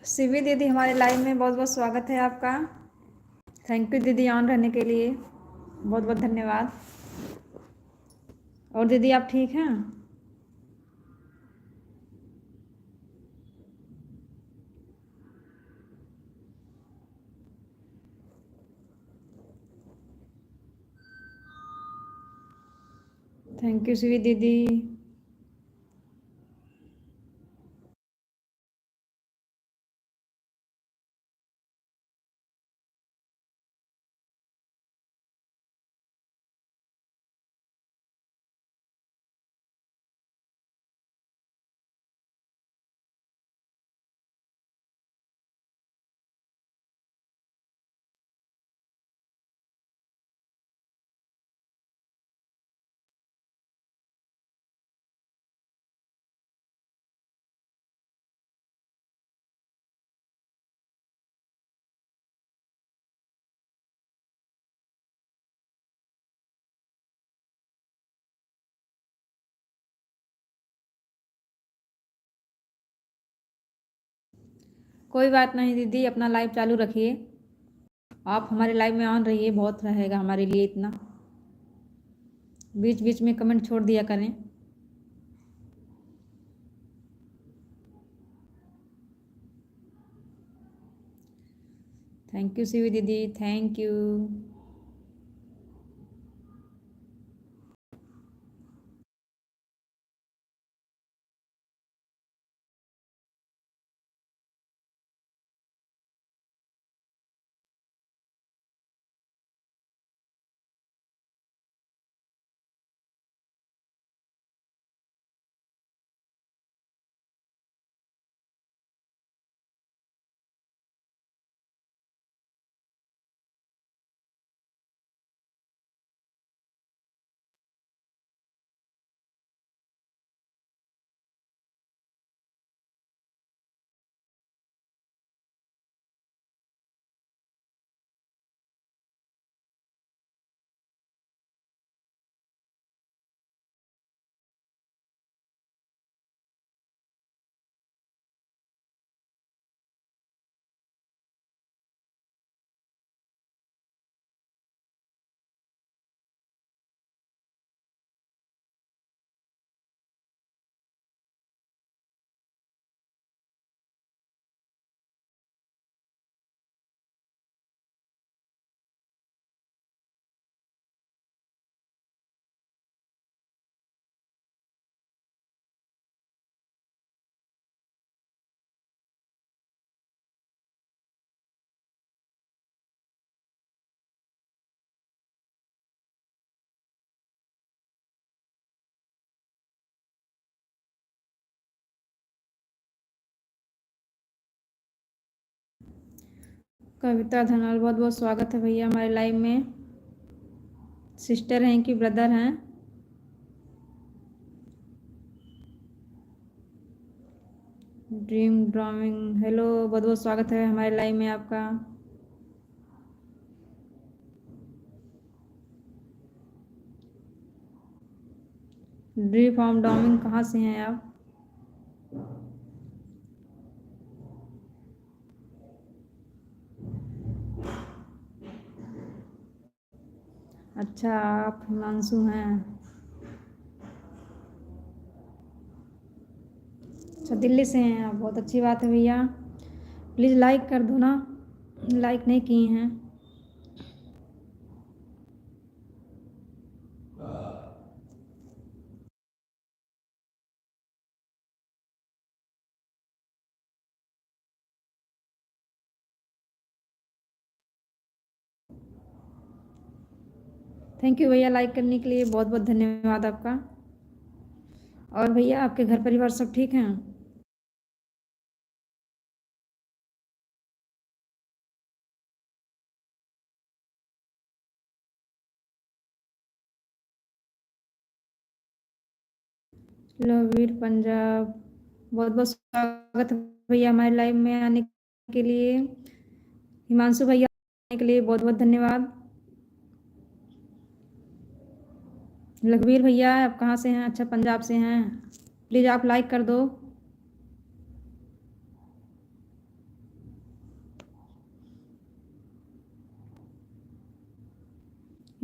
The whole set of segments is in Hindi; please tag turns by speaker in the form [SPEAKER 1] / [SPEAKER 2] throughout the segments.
[SPEAKER 1] शिवी दीदी हमारे लाइव में बहुत बहुत स्वागत है आपका। थैंक यू दीदी ऑन रहने के लिए, बहुत बहुत धन्यवाद। और दीदी आप ठीक हैं? थैंक यू शिवी दीदी। कोई बात नहीं दीदी, अपना लाइव चालू रखिए। आप हमारे लाइव में ऑन रहिए, बहुत रहेगा हमारे लिए इतना। बीच बीच में कमेंट छोड़ दिया करें। थैंक यू शिवी दीदी, थैंक यू। कविता धनवाल, बहुत बहुत स्वागत है भैया हमारे लाइव में। सिस्टर हैं कि ब्रदर हैं? ड्रीम ड्राइंग, हेलो, बहुत बहुत स्वागत है हमारे लाइव में आपका। ड्रीम फ्रॉम डोमिंग, कहाँ से हैं आप? अच्छा, आप हिमांशु हैं। अच्छा, दिल्ली से हैं आप, बहुत अच्छी बात है भैया। प्लीज़ लाइक कर दो ना, लाइक नहीं किए हैं। थैंक यू भैया, लाइक करने के लिए बहुत बहुत धन्यवाद आपका। और भैया आपके घर परिवार सब ठीक हैं? लवीर पंजाब, बहुत बहुत स्वागत है भैया हमारे लाइव में आने के लिए। हिमांशु भैया आने के लिए बहुत बहुत धन्यवाद। लखबीर भैया आप कहाँ से हैं? अच्छा, पंजाब से हैं। प्लीज़ आप लाइक कर दो।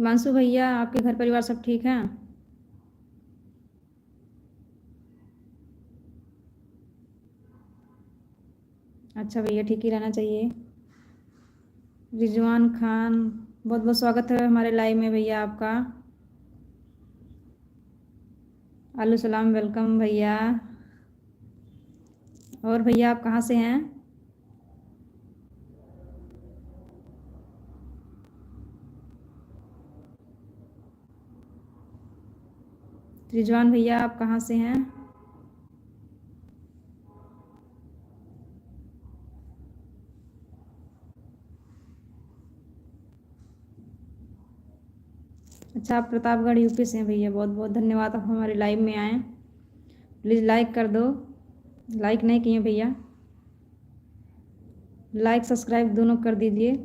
[SPEAKER 1] हिमांशु भैया, आपके घर परिवार सब ठीक हैं? अच्छा भैया, ठीक ही रहना चाहिए। रिजवान खान, बहुत बहुत स्वागत है हमारे लाइव में भैया आपका। आलू सलाम, वेलकम भैया। और भैया आप कहाँ से हैं? रिजवान भैया, आप कहाँ से हैं? अच्छा, आप प्रतापगढ़ यूपी से हैं भैया, बहुत बहुत धन्यवाद, आप हमारे लाइव में आएँ। प्लीज़ लाइक कर दो। लाइक नहीं किए भैया, लाइक सब्सक्राइब दोनों कर दीजिए।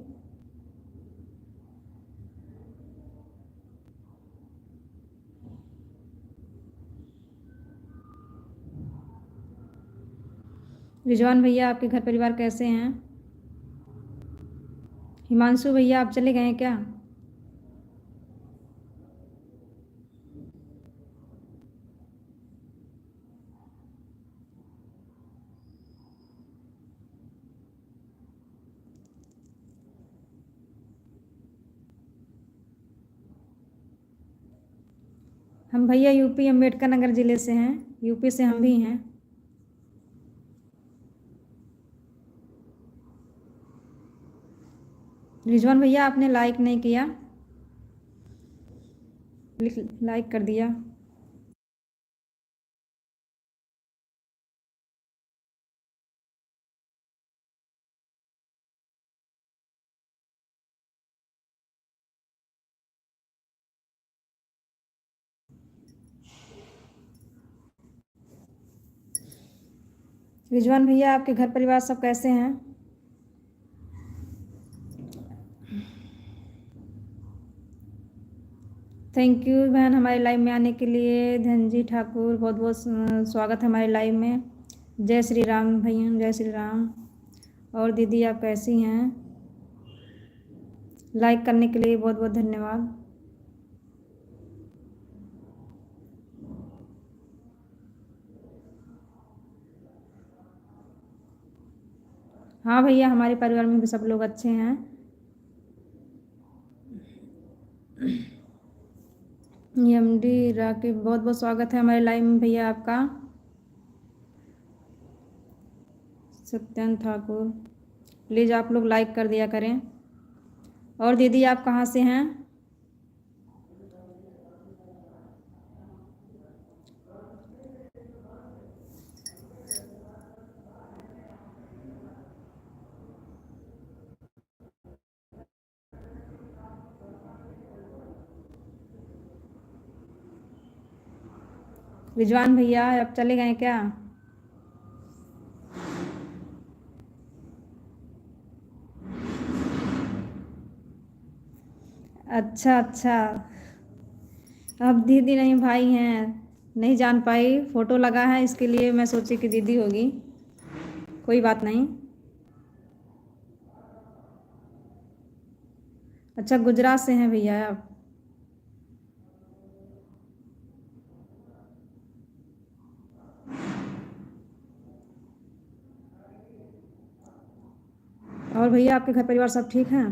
[SPEAKER 1] रिजवान भैया, आपके घर परिवार कैसे हैं? हिमांशु भैया, आप चले गए हैं क्या? हम भैया यूपी अम्बेडकर नगर ज़िले से हैं, यूपी से हम भी हैं। रिजवान भैया, आपने लाइक नहीं किया, लाइक कर दिया। रिजवान भैया, आपके घर परिवार सब कैसे हैं? थैंक यू बहन, हमारे लाइव में आने के लिए। धनजी ठाकुर, बहुत बहुत स्वागत है हमारे लाइव में। जय श्री राम भैया, जय श्री राम। और दीदी आप कैसी हैं? लाइक करने के लिए बहुत बहुत धन्यवाद। हाँ भैया, हमारे परिवार में भी सब लोग अच्छे हैं। एमडी राकिब, बहुत बहुत स्वागत है हमारे लाइव में भैया आपका। सत्यन ठाकुर, प्लीज़ आप लोग लाइक कर दिया करें। और दीदी आप कहाँ से हैं? रिजवान भैया, आप चले गए क्या? अच्छा अच्छा, अब दीदी नहीं भाई हैं, नहीं जान पाई, फ़ोटो लगा है इसके लिए मैं सोची कि दीदी होगी। कोई बात नहीं। अच्छा, गुजरात से हैं भैया आप? और भैया आपके घर परिवार सब ठीक हैं?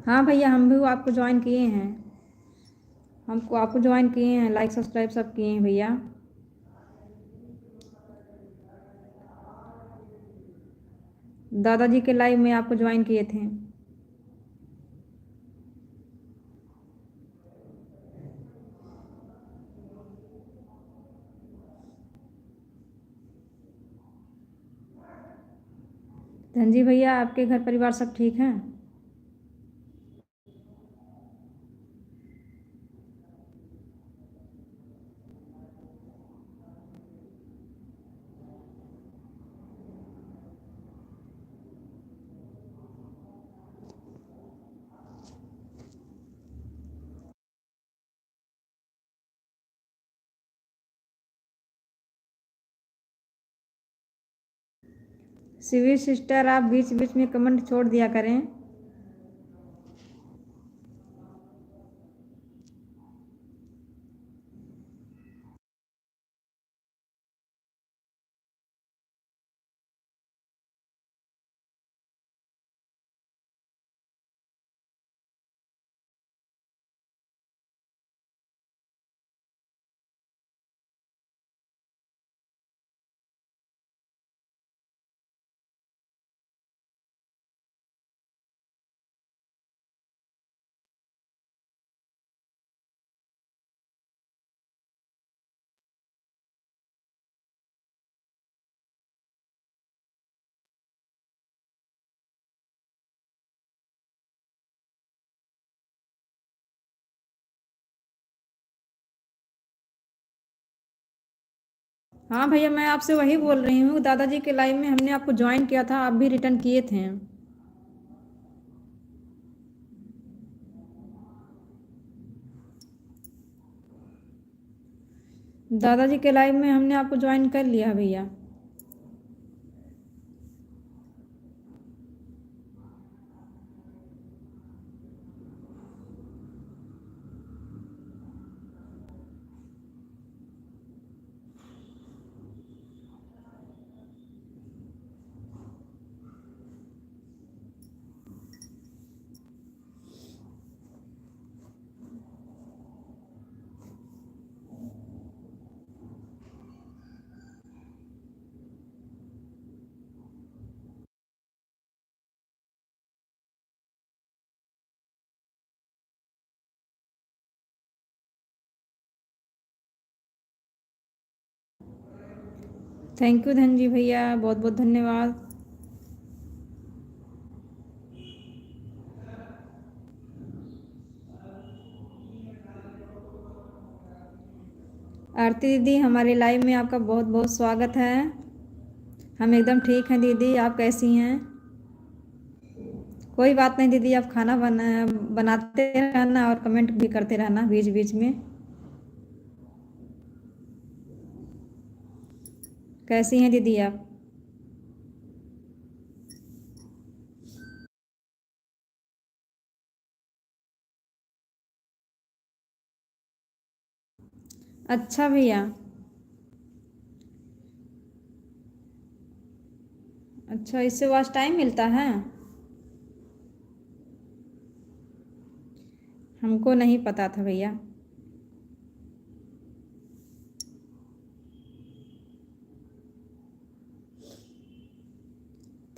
[SPEAKER 1] हाँ भैया, हम भी आपको ज्वाइन किए हैं, हमको आपको ज्वाइन किए हैं, लाइक सब्सक्राइब सब किए हैं भैया। दादाजी के लाइव में आपको ज्वाइन किए थे। धनजी भैया, आपके घर परिवार सब ठीक हैं? शिवी सिस्टर, आप बीच बीच में कमेंट छोड़ दिया करें। हाँ भैया, मैं आपसे वही बोल रही हूँ, दादाजी के लाइव में हमने आपको ज्वाइन किया था, आप भी रिटर्न किए थे। दादाजी के लाइव में हमने आपको ज्वाइन कर लिया भैया। थैंक यू धनजी भैया, बहुत बहुत धन्यवाद। आरती दीदी, हमारे लाइव में आपका बहुत बहुत स्वागत है। हम एकदम ठीक हैं दीदी, आप कैसी हैं? कोई बात नहीं दीदी, आप खाना बनाते रहना और कमेंट भी करते रहना बीच बीच में। कैसी हैं दीदी आप? अच्छा भैया। अच्छा, इससे वॉच टाइम मिलता है? हमको नहीं पता था भैया।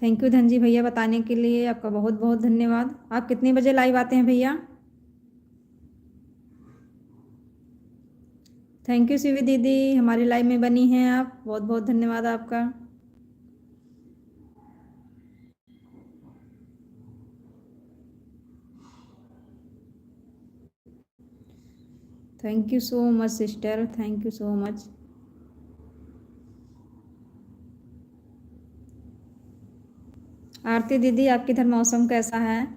[SPEAKER 1] थैंक यू धनजी भैया, बताने के लिए आपका बहुत बहुत धन्यवाद। आप कितने बजे लाइव आते हैं भैया? थैंक यू शिवी दीदी, हमारी लाइव में बनी हैं आप, बहुत बहुत धन्यवाद आपका। Thank you so much sister, thank you so much. Aarti दीदी, आपके इधर मौसम कैसा है?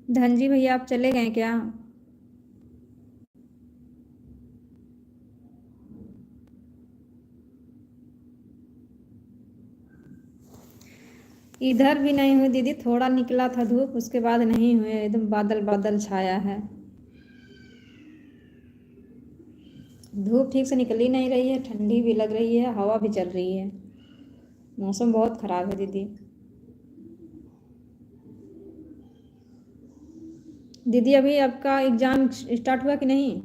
[SPEAKER 1] धनजी भैया, आप चले गए क्या? इधर भी नहीं हुई दीदी, थोड़ा निकला था धूप, उसके बाद नहीं हुए, एकदम बादल बादल छाया है। धूप ठीक से निकल ही नहीं रही है, ठंडी भी लग रही है, हवा भी चल रही है। मौसम बहुत ख़राब है दीदी। दीदी, अभी आपका एग्ज़ाम स्टार्ट हुआ कि नहीं?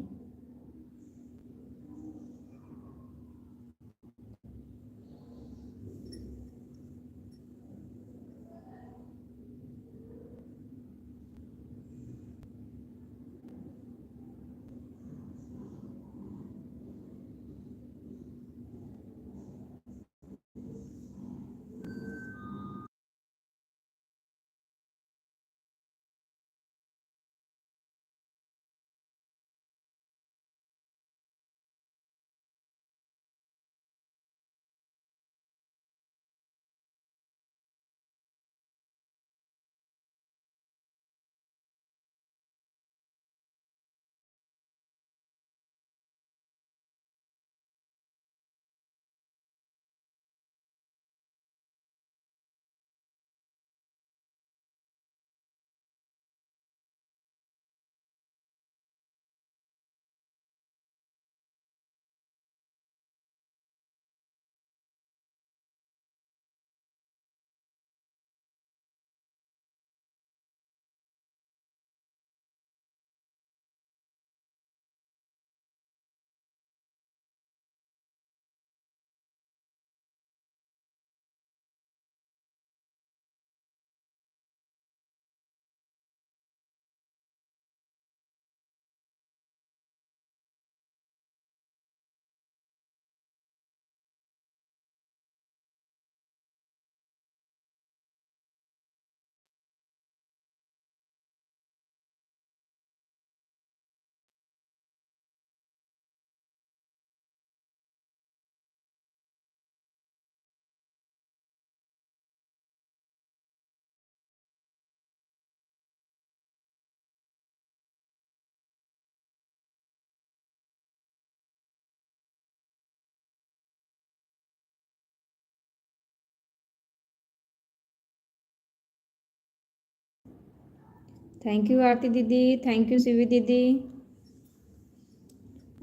[SPEAKER 1] थैंक यू आरती दीदी, थैंक यू शिवी दीदी।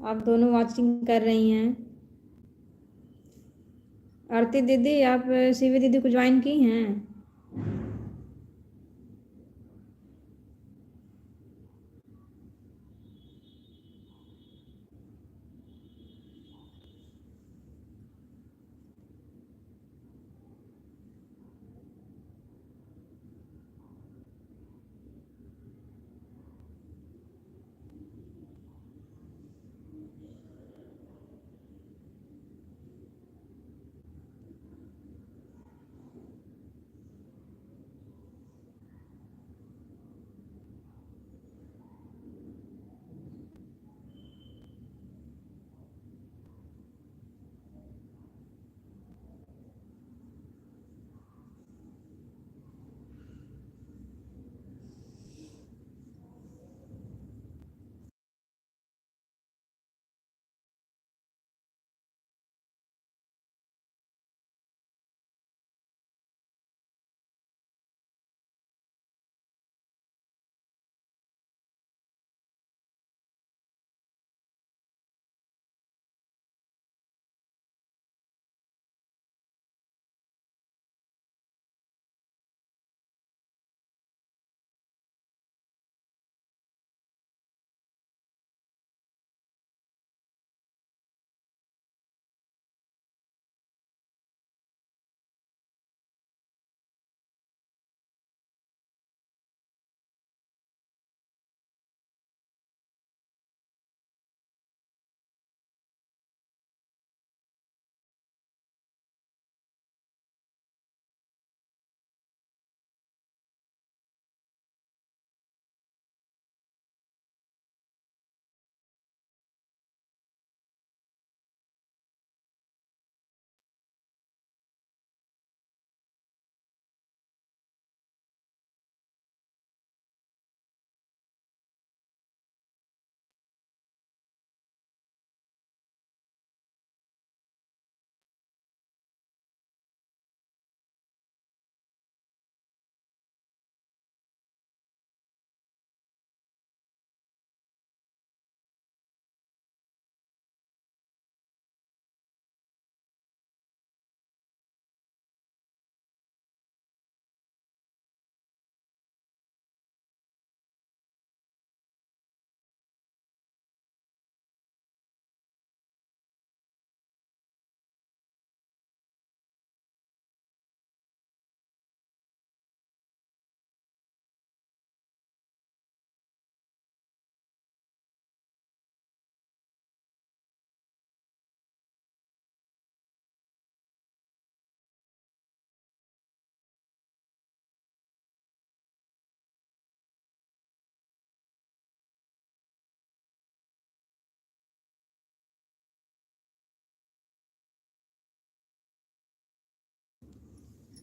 [SPEAKER 1] आप दोनों वॉचिंग कर रही हैं। आरती दीदी आप शिवी दीदी को ज्वाइन की हैं?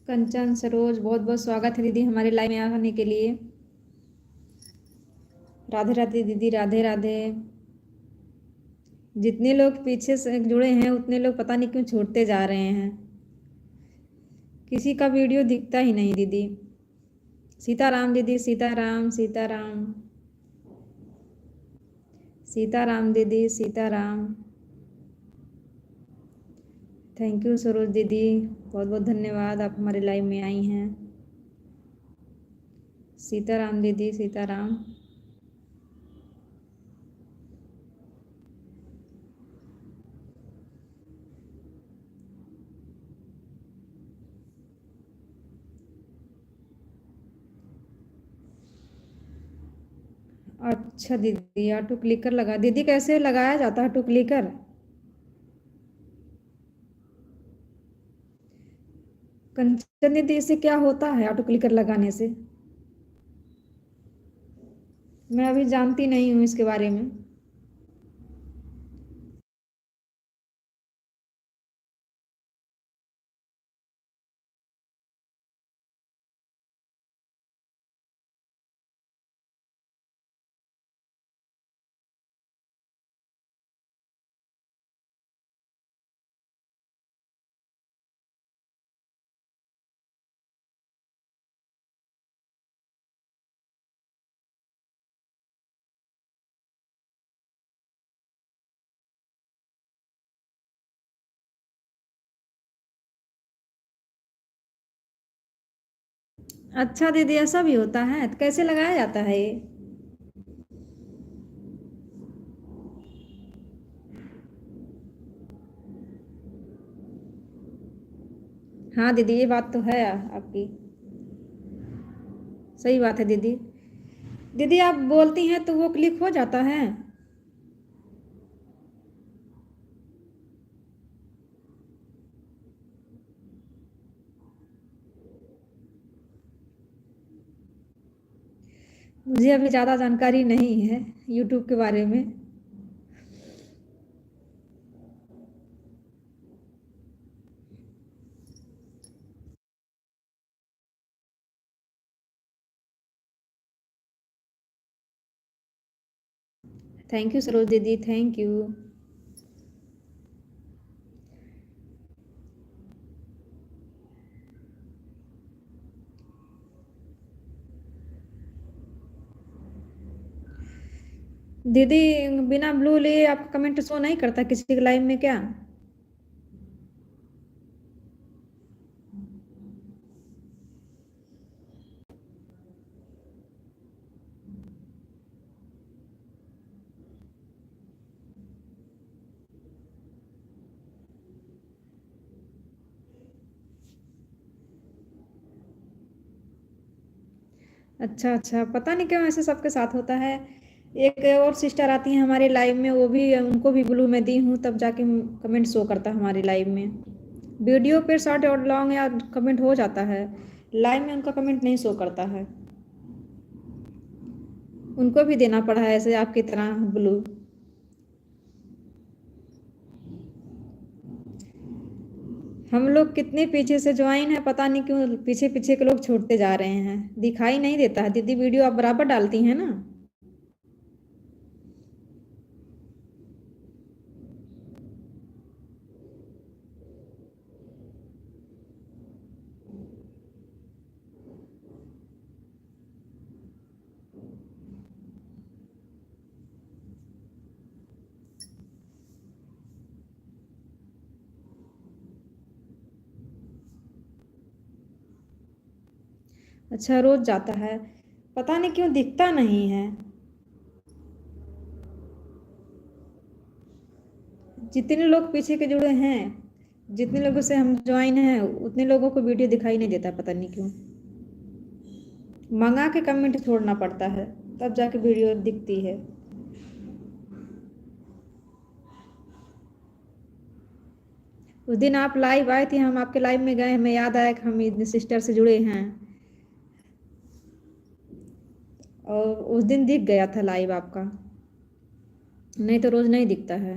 [SPEAKER 1] कंचन सरोज बहुत बहुत स्वागत है दीदी हमारे लाइव में आने के लिए। राधे राधे दीदी, राधे राधे। जितने लोग पीछे से जुड़े हैं उतने लोग पता नहीं क्यों छोड़ते जा रहे हैं। किसी का वीडियो दिखता ही नहीं दीदी। सीताराम दीदी, सीताराम सीताराम। सीताराम दीदी, सीताराम। थैंक यू सरोज दीदी, बहुत बहुत धन्यवाद, आप हमारे लाइव में आई हैं। सीताराम दीदी, सीताराम। अच्छा दीदी, ऑटो क्लिकर लगा दीदी, कैसे लगाया जाता है ऑटो क्लिकर? कंचन दीदी इससे क्या होता है ऑटो क्लिकर लगाने से? मैं अभी जानती नहीं हूँ इसके बारे में। अच्छा दीदी, ऐसा भी होता है? तो कैसे लगाया जाता है ये? हाँ दीदी, ये बात तो है आपकी। सही बात है दीदी। दीदी आप बोलती हैं तो वो क्लिक हो जाता है? मुझे अभी ज़्यादा जानकारी नहीं है यूट्यूब के बारे में। थैंक यू सरोज दीदी, थैंक यू। दीदी बिना ब्लू लिए आपका कमेंट शो नहीं करता किसी के लाइव में क्या? अच्छा अच्छा, पता नहीं क्यों ऐसे सबके साथ होता है। एक और सिस्टर आती हैं हमारे लाइव में, वो भी उनको भी ब्लू में दी हूँ तब जाके कमेंट शो करता है हमारे लाइव में। वीडियो पे शॉर्ट और लॉन्ग या कमेंट हो जाता है, लाइव में उनका कमेंट नहीं शो करता है। उनको भी देना पड़ा है ऐसे आपकी तरह ब्लू। हम लोग कितने पीछे से ज्वाइन है, पता नहीं क्यों पीछे पीछे के लोग छूटते जा रहे हैं, दिखाई नहीं देता है। दीदी वीडियो आप बराबर डालती हैं ना? अच्छा, रोज जाता है, पता नहीं क्यों दिखता नहीं है। जितने लोग पीछे के जुड़े हैं, जितने लोगों से हम ज्वाइन हैं, उतने लोगों को वीडियो दिखाई नहीं देता, पता नहीं क्यों। मंगा के कमेंट छोड़ना पड़ता है तब जाके वीडियो दिखती है। उस दिन आप लाइव आए थे, हम आपके लाइव में गए, हमें याद आया कि हम इतने सिस्टर से जुड़े हैं, और उस दिन दिख गया था लाइव आपका, नहीं तो रोज नहीं दिखता है।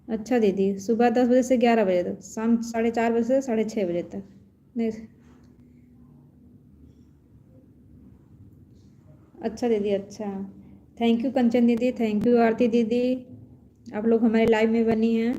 [SPEAKER 1] अच्छा दीदी, सुबह 10 बजे से 11 बजे तक, शाम 4:30 बजे से 6:30 बजे तक? नहीं। अच्छा दीदी, अच्छा। थैंक यू कंचन दीदी, थैंक यू आरती दीदी, आप लोग हमारे लाइव में बनी हैं।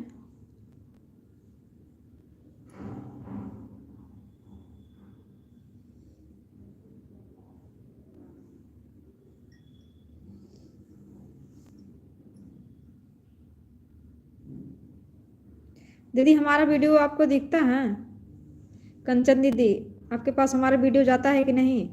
[SPEAKER 1] दीदी हमारा वीडियो आपको दिखता है? कंचन दीदी, आपके पास हमारा वीडियो जाता है कि नहीं?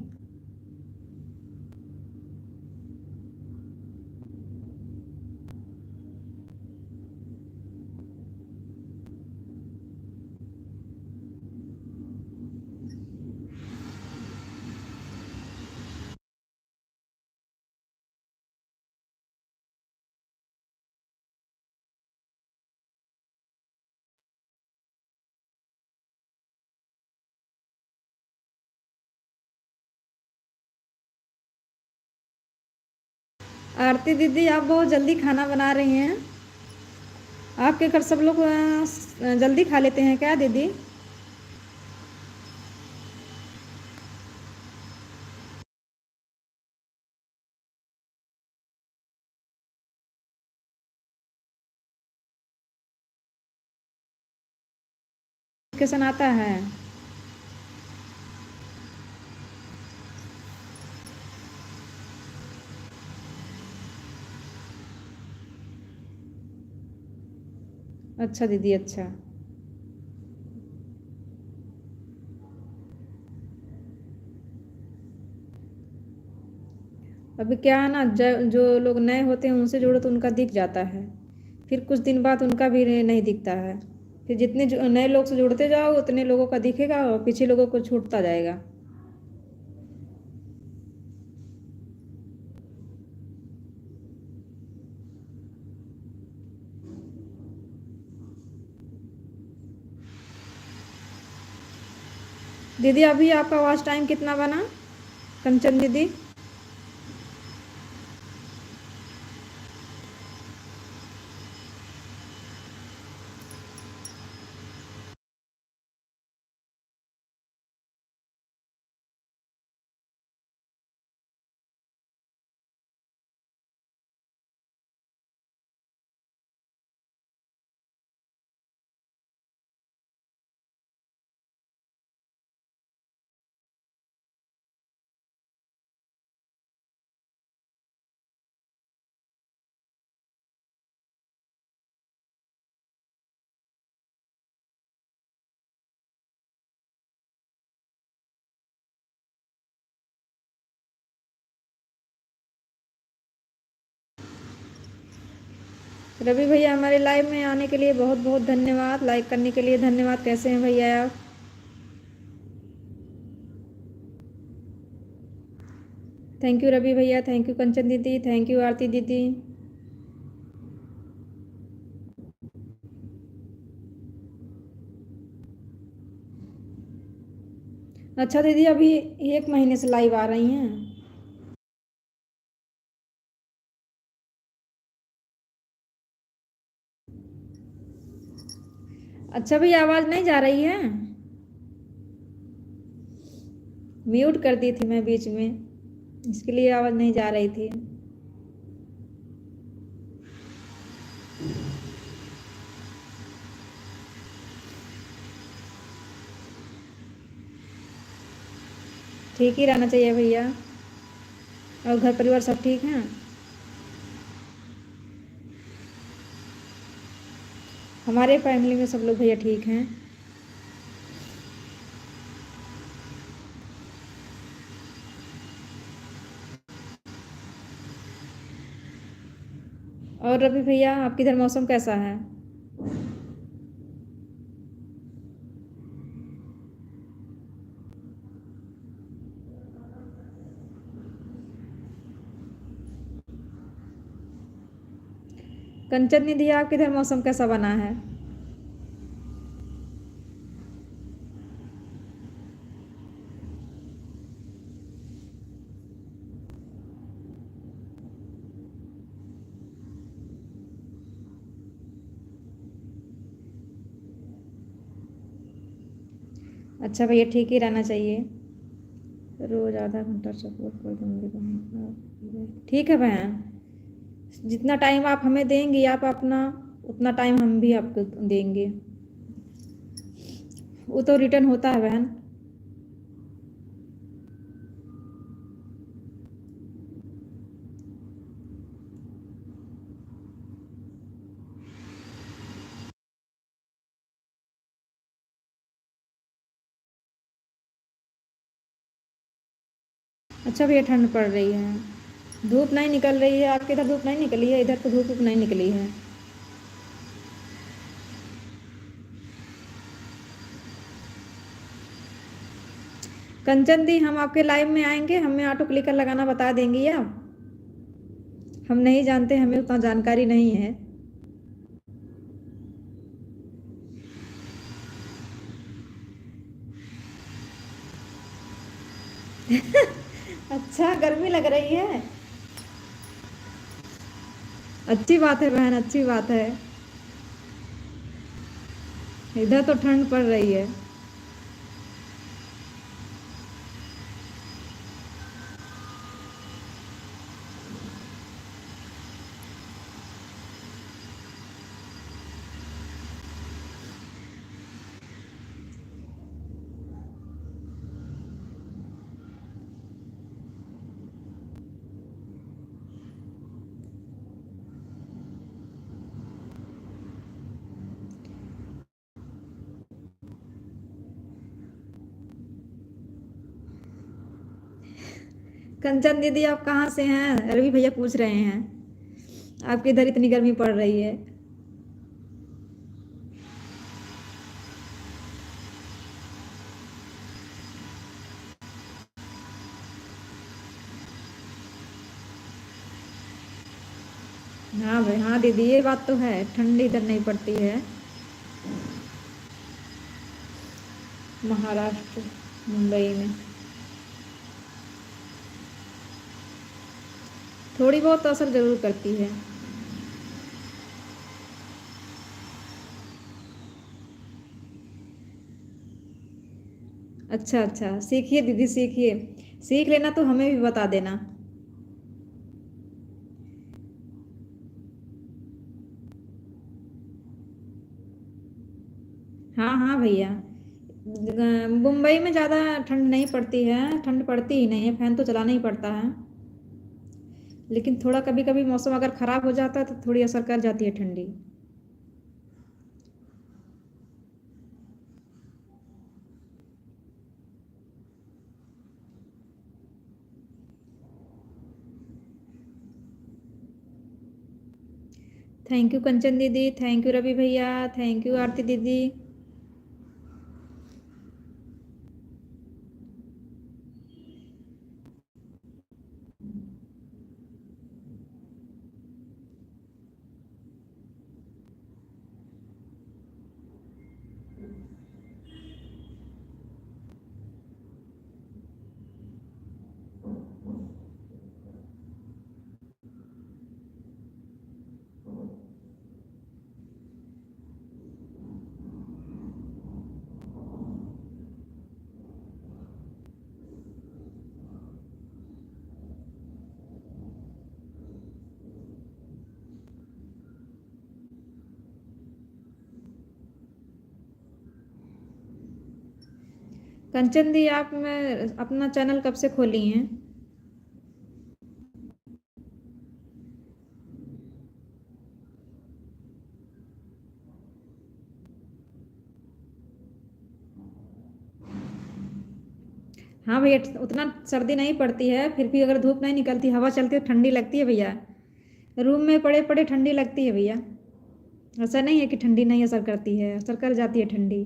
[SPEAKER 1] आरती दीदी, आप बहुत जल्दी खाना बना रही हैं। आपके घर सब लोग जल्दी खा लेते हैं क्या दीदी? नोटिफिकेशन आता है? अच्छा दीदी, अच्छा। अभी क्या है ना, जो लोग नए होते हैं उनसे जुड़ो तो उनका दिख जाता है, फिर कुछ दिन बाद उनका भी नहीं दिखता है। फिर जितने नए लोग से जुड़ते जाओ उतने लोगों का दिखेगा और पीछे लोगों को छूटता जाएगा। दीदी अभी आपका वॉच टाइम कितना बना, कंचन दीदी? रवि भैया हमारे लाइव में आने के लिए बहुत बहुत धन्यवाद, लाइक करने के लिए धन्यवाद। कैसे हैं भैया आप? थैंक यू रवि भैया, थैंक यू कंचन दीदी, थैंक यू आरती दीदी। अच्छा दीदी, अभी 1 महीने से लाइव आ रही हैं? अच्छा भैया, आवाज़ नहीं जा रही है? म्यूट कर दी थी मैं बीच में, इसके लिए आवाज़ नहीं जा रही थी। ठीक ही रहना चाहिए भैया। और घर परिवार सब ठीक हैं? हमारे फैमिली में सब लोग भैया ठीक हैं। और रवि भैया आपके इधर मौसम कैसा है? कंचन दीदी आपके इधर मौसम कैसा बना है? अच्छा भैया, ठीक ही रहना चाहिए। रोज आधा घंटा सपोर्ट कर दूंगी। ठीक है बहन, जितना टाइम आप हमें देंगी आप अपना, उतना टाइम हम भी आपको देंगे। वो तो रिटर्न होता है बहन। अच्छा भैया, ठंड पड़ रही है, धूप नहीं निकल रही है? आपके इधर धूप नहीं निकली है? इधर तो धूप वूप नहीं निकली है। कंचन दी, हम आपके लाइव में आएंगे, हमें ऑटो क्लिकर लगाना बता देंगी आप? हम नहीं जानते, हमें उतना जानकारी नहीं है। अच्छा, गर्मी लग रही है? अच्छी बात है बहन, अच्छी बात है। इधर तो ठंड पड़ रही है। कंचन दीदी आप कहाँ से हैं? रवि भैया पूछ रहे हैं आपके इधर इतनी गर्मी पड़ रही है। हाँ भाई, हाँ दीदी, ये बात तो है, ठंडी इधर नहीं पड़ती है। महाराष्ट्र, मुंबई में थोड़ी बहुत असर जरूर करती है। अच्छा अच्छा, सीखिए दीदी सीखिए। सीख लेना तो हमें भी बता देना। हाँ हाँ भैया, मुंबई में ज़्यादा ठंड नहीं पड़ती है, ठंड पड़ती ही नहीं है, फैन तो चलाना ही पड़ता है। लेकिन थोड़ा कभी कभी मौसम अगर ख़राब हो जाता है तो थोड़ी असर कर जाती है ठंडी। थैंक यू कंचन दीदी, थैंक यू रवि भैया, थैंक यू आरती दीदी। कंचन दी, आप में अपना चैनल कब से खोली हैं? हाँ भैया, उतना सर्दी नहीं पड़ती है, फिर भी अगर धूप नहीं निकलती, हवा चलती है तो ठंडी लगती है भैया। रूम में पड़े पड़े ठंडी लगती है भैया। ऐसा नहीं है कि ठंडी नहीं असर करती है, असर कर जाती है ठंडी।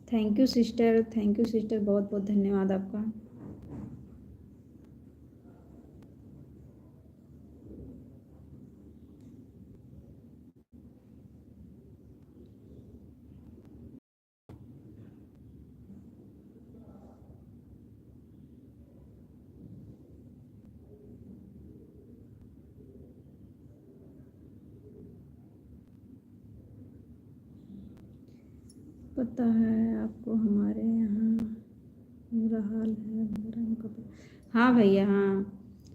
[SPEAKER 1] थैंक यू सिस्टर, बहुत बहुत धन्यवाद आपका। पता है आपको, हमारे यहाँ बुरा हाल है, गर्म कपड़े। हाँ भैया हाँ,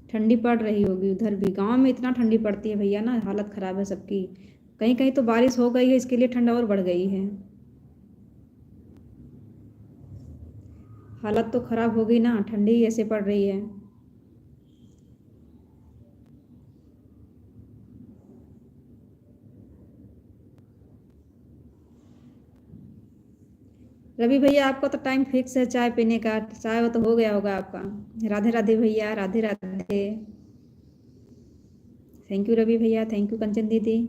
[SPEAKER 1] ठंडी पड़ रही होगी उधर भी, गांव में इतना ठंडी पड़ती है भैया ना, हालत ख़राब है सबकी। कहीं कहीं तो बारिश हो गई है, इसके लिए ठंड और बढ़ गई है। हालत तो ख़राब हो गई ना, ठंडी ही ऐसे पड़ रही है। रवि भैया, आपका तो टाइम फिक्स है चाय पीने का, चाय वो तो हो गया होगा आपका। राधे राधे भैया, राधे राधे। थैंक यू रवि भैया, थैंक यू कंचन दीदी।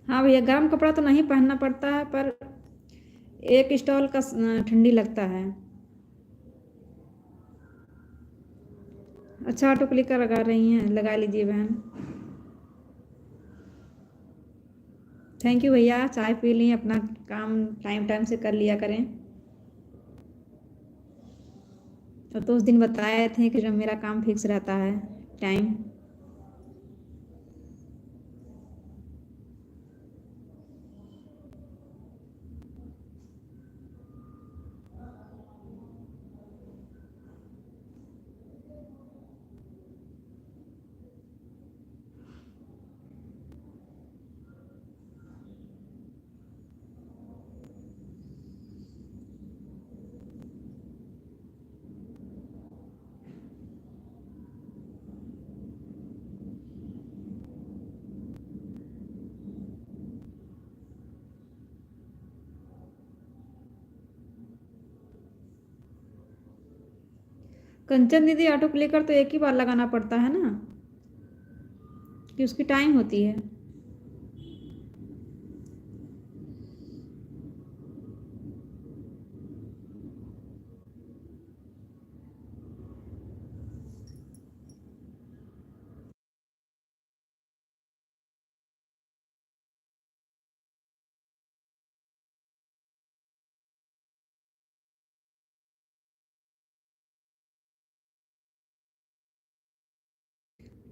[SPEAKER 1] हाँ भैया, गर्म कपड़ा तो नहीं पहनना पड़ता है, पर एक स्टॉल का ठंडी लगता है। अच्छा ऑटो क्लिकर लगा रही हैं, लगा लीजिए बहन। थैंक यू भैया, चाय पी ली, अपना काम टाइम टाइम से कर लिया करें। तो उस दिन बताए थे कि जब मेरा काम फिक्स रहता है टाइम। कंचन दीदी, ऑटो क्लिकर तो एक ही बार लगाना पड़ता है ना, कि उसकी टाइम होती है।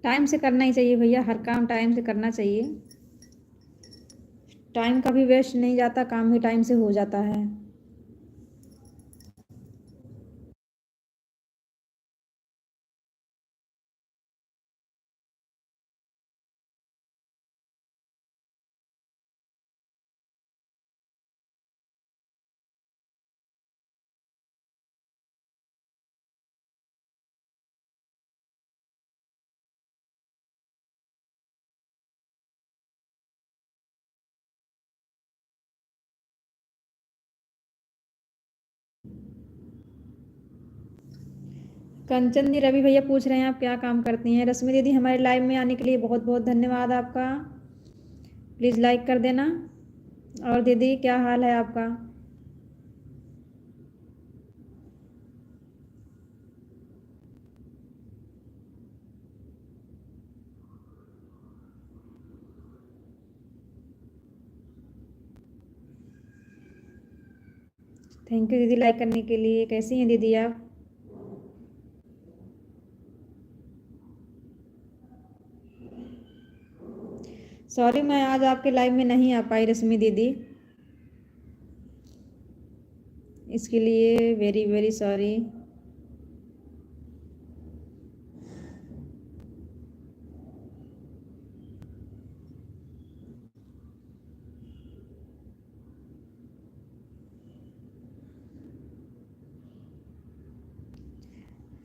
[SPEAKER 1] टाइम से करना ही चाहिए भैया, हर काम टाइम से करना चाहिए। टाइम का भी वेस्ट नहीं जाता, काम भी टाइम से हो जाता है। कंचन दी, रवि भैया पूछ रहे हैं आप क्या काम करती हैं। रश्मि दीदी, हमारे लाइव में आने के लिए बहुत बहुत धन्यवाद आपका। प्लीज़ लाइक कर देना। और दीदी, क्या हाल है आपका? थैंक यू दीदी लाइक करने के लिए। कैसी हैं दीदी आप? सॉरी, मैं आज आपके लाइव में नहीं आ पाई रश्मि दीदी, इसके लिए very very sorry.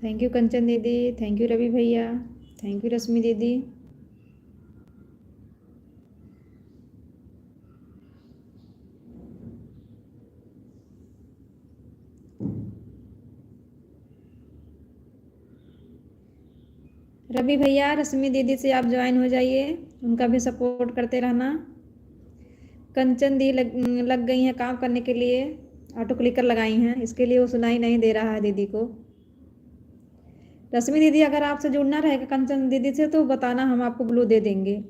[SPEAKER 1] Thank you Kanchan दीदी, थैंक यू रवि भैया, थैंक यू रश्मि दीदी। रवि भैया, रश्मि दीदी से आप ज्वाइन हो जाइए, उनका भी सपोर्ट करते रहना। कंचन दी लग गई हैं काम करने के लिए, ऑटो क्लिकर लगाई हैं, इसके लिए वो सुनाई नहीं दे रहा है दीदी को। रश्मि दीदी, अगर आपसे जुड़ना रहेगा कंचन दीदी से तो बताना, हम आपको ब्लू दे देंगे।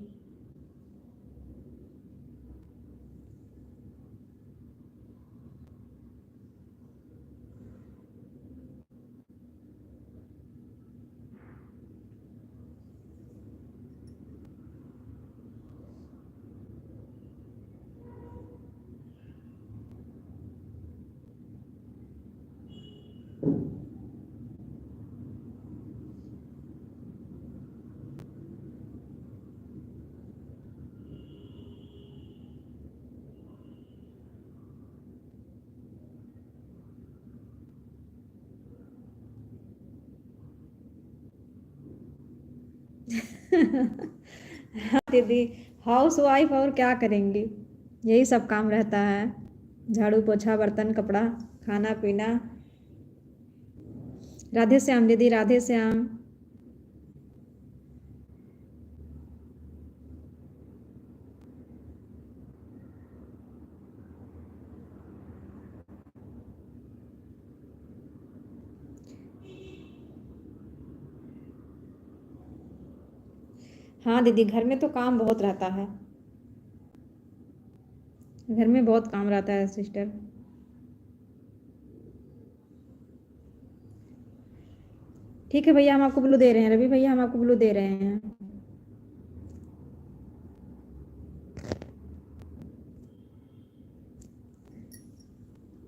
[SPEAKER 1] हाँ दीदी, हाउस वाइफ और क्या करेंगी, यही सब काम रहता है। झाड़ू पोछा, बर्तन, कपड़ा, खाना पीना। राधे श्याम दीदी, राधे श्याम। हाँ दीदी, घर में तो काम बहुत रहता है, घर में बहुत काम रहता है सिस्टर। ठीक है भैया, हम आपको ब्लू दे रहे हैं, रवि भैया हम आपको ब्लू दे रहे हैं।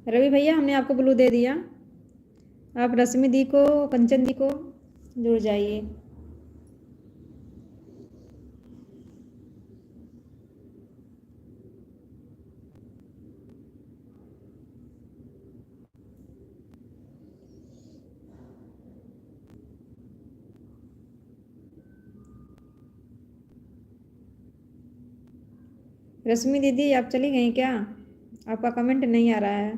[SPEAKER 1] रवि भैया हमने आपको ब्लू दे दिया। आप रश्मि दी को, कंचन दी को जुड़ जाइए। रश्मि दीदी आप चली गई क्या? आपका कमेंट नहीं आ रहा है।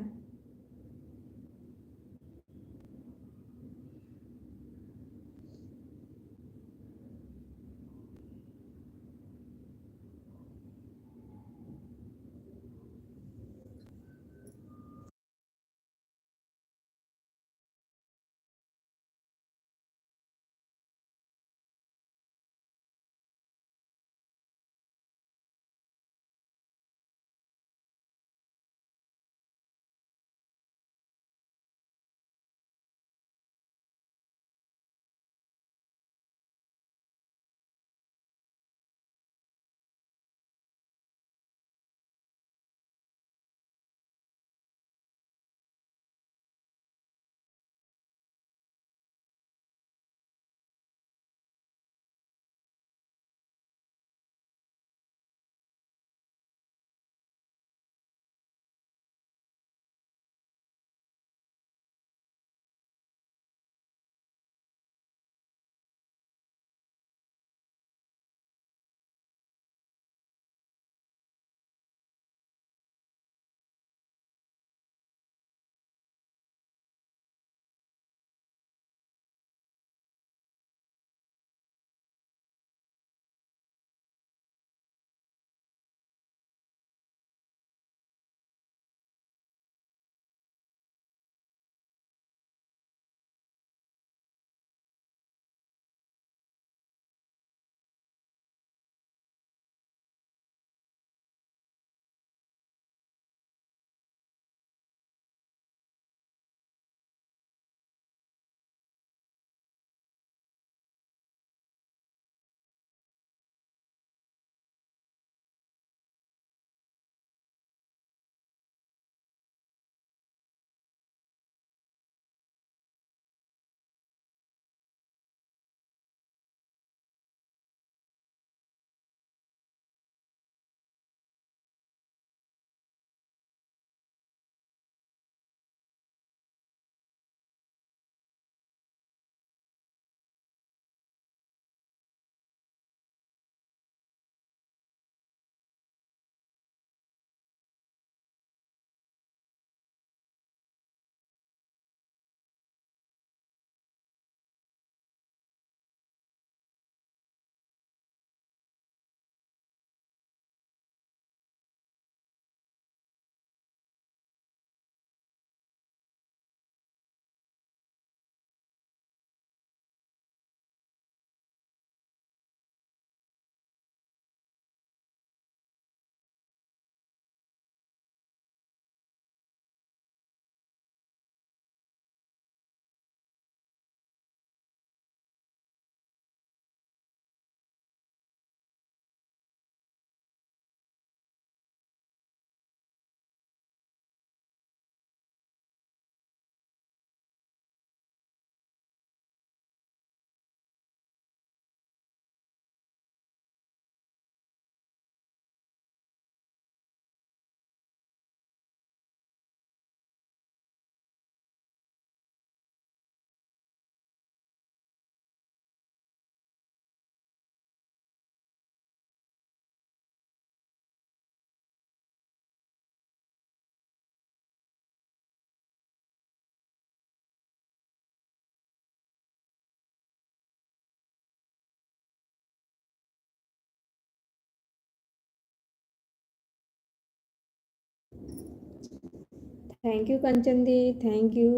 [SPEAKER 1] थैंक यू कंचन दी, थैंक यू।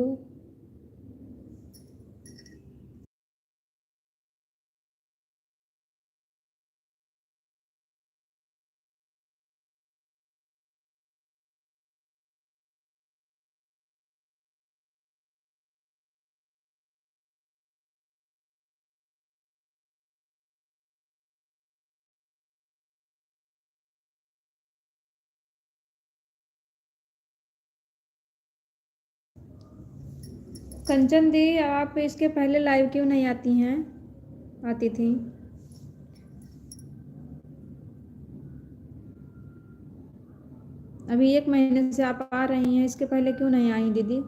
[SPEAKER 1] कंचन दी, आप इसके पहले लाइव क्यों नहीं आती हैं? आती थी। अभी 1 महीने से आप आ रही हैं, इसके पहले क्यों नहीं आई दीदी?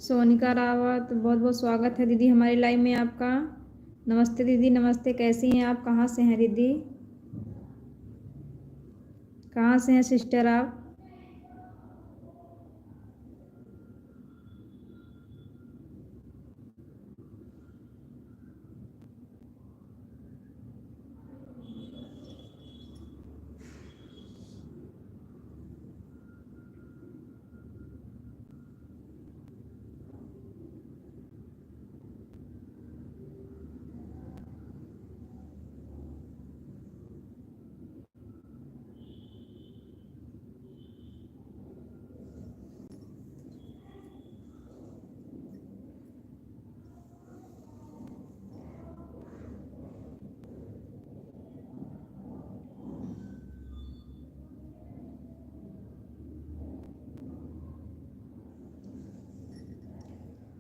[SPEAKER 1] सोनिका रावत, बहुत बहुत स्वागत है दीदी हमारी लाइव में आपका। नमस्ते दीदी, नमस्ते। कैसी हैं आप? कहाँ से हैं दीदी? कहाँ से हैं सिस्टर आप?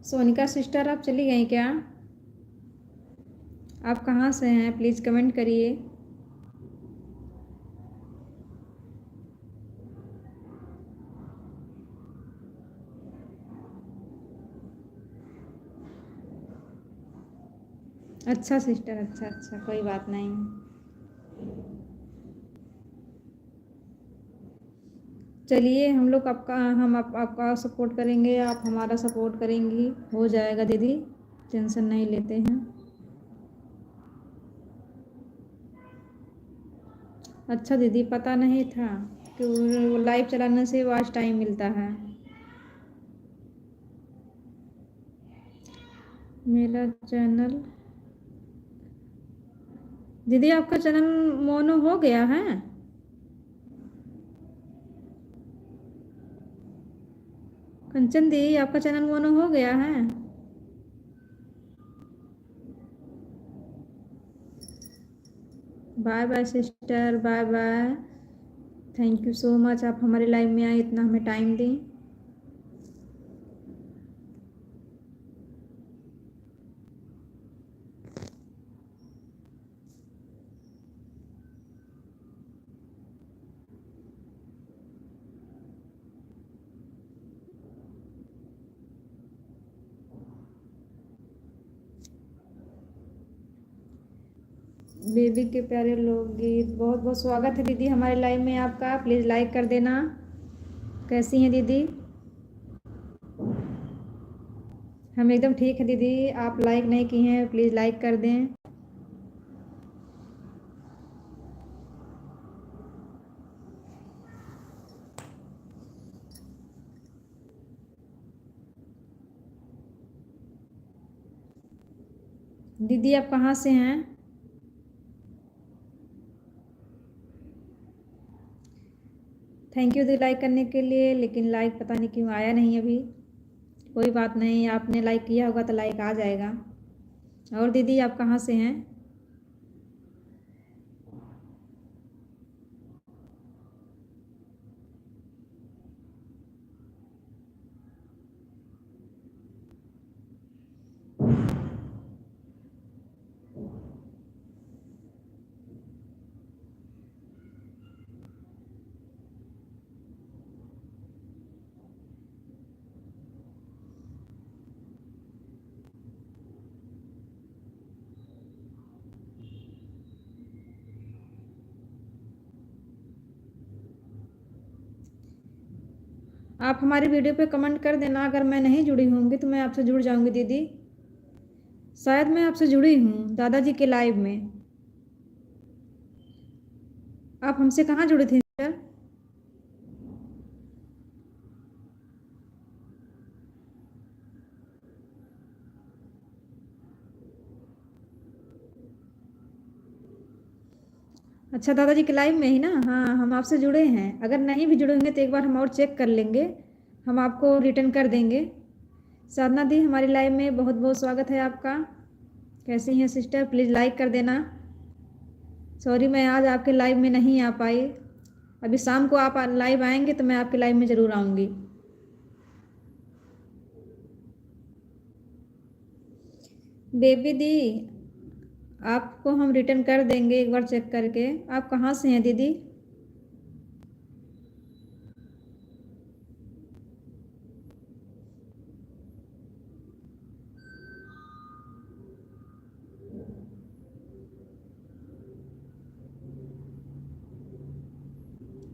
[SPEAKER 1] सोनिका सिस्टर, आप चली गई क्या? आप कहाँ से हैं? प्लीज़ कमेंट करिए। अच्छा सिस्टर, अच्छा अच्छा, कोई बात नहीं। चलिए, हम लोग आपका सपोर्ट करेंगे, आप हमारा सपोर्ट करेंगी, हो जाएगा दीदी, टेंशन नहीं लेते हैं। अच्छा दीदी, पता नहीं था कि वो लाइव चलाने से वॉच टाइम मिलता है। मेरा चैनल, दीदी आपका चैनल मोनो हो गया है? कंचन दी, आपका चैनल मोनो हो गया है? Bye bye sister, bye bye. Thank you so much, आप हमारे लाइव में आए, इतना हमें टाइम दी। बेबी के प्यारे लोकगीत, बहुत बहुत स्वागत है दीदी हमारे लाइव में आपका। प्लीज़ लाइक कर देना। कैसी हैं दीदी? हम एकदम ठीक है दीदी। आप लाइक नहीं की हैं, प्लीज़ लाइक कर दें। दीदी आप कहाँ से हैं? थैंक यू दीदी लाइक करने के लिए, लेकिन लाइक पता नहीं क्यों आया नहीं अभी। कोई बात नहीं, आपने लाइक किया होगा तो लाइक आ जाएगा। और दीदी आप कहाँ से हैं? आप हमारी वीडियो पे कमेंट कर देना। अगर मैं नहीं जुड़ी होंगी तो मैं आपसे जुड़ जाऊंगी दीदी। शायद मैं आपसे जुड़ी हूँ दादाजी के लाइव में। आप हमसे कहाँ जुड़े थे सिस्टर? अच्छा, दादाजी के लाइव में ही ना? हाँ, हम आपसे जुड़े हैं। अगर नहीं भी जुड़े होंगे तो एक बार हम और चेक कर लेंगे, हम आपको रिटर्न कर देंगे। साधना दी, हमारी लाइव में बहुत बहुत स्वागत है आपका। कैसी हैं सिस्टर? प्लीज़ लाइक कर देना। सॉरी, मैं आज आपके लाइव में नहीं आ पाई। अभी शाम को आप लाइव आएंगे तो मैं आपके लाइव में ज़रूर आऊँगी। बेबी दी, आपको हम रिटर्न कर देंगे एक बार चेक करके। आप कहाँ से हैं दीदी?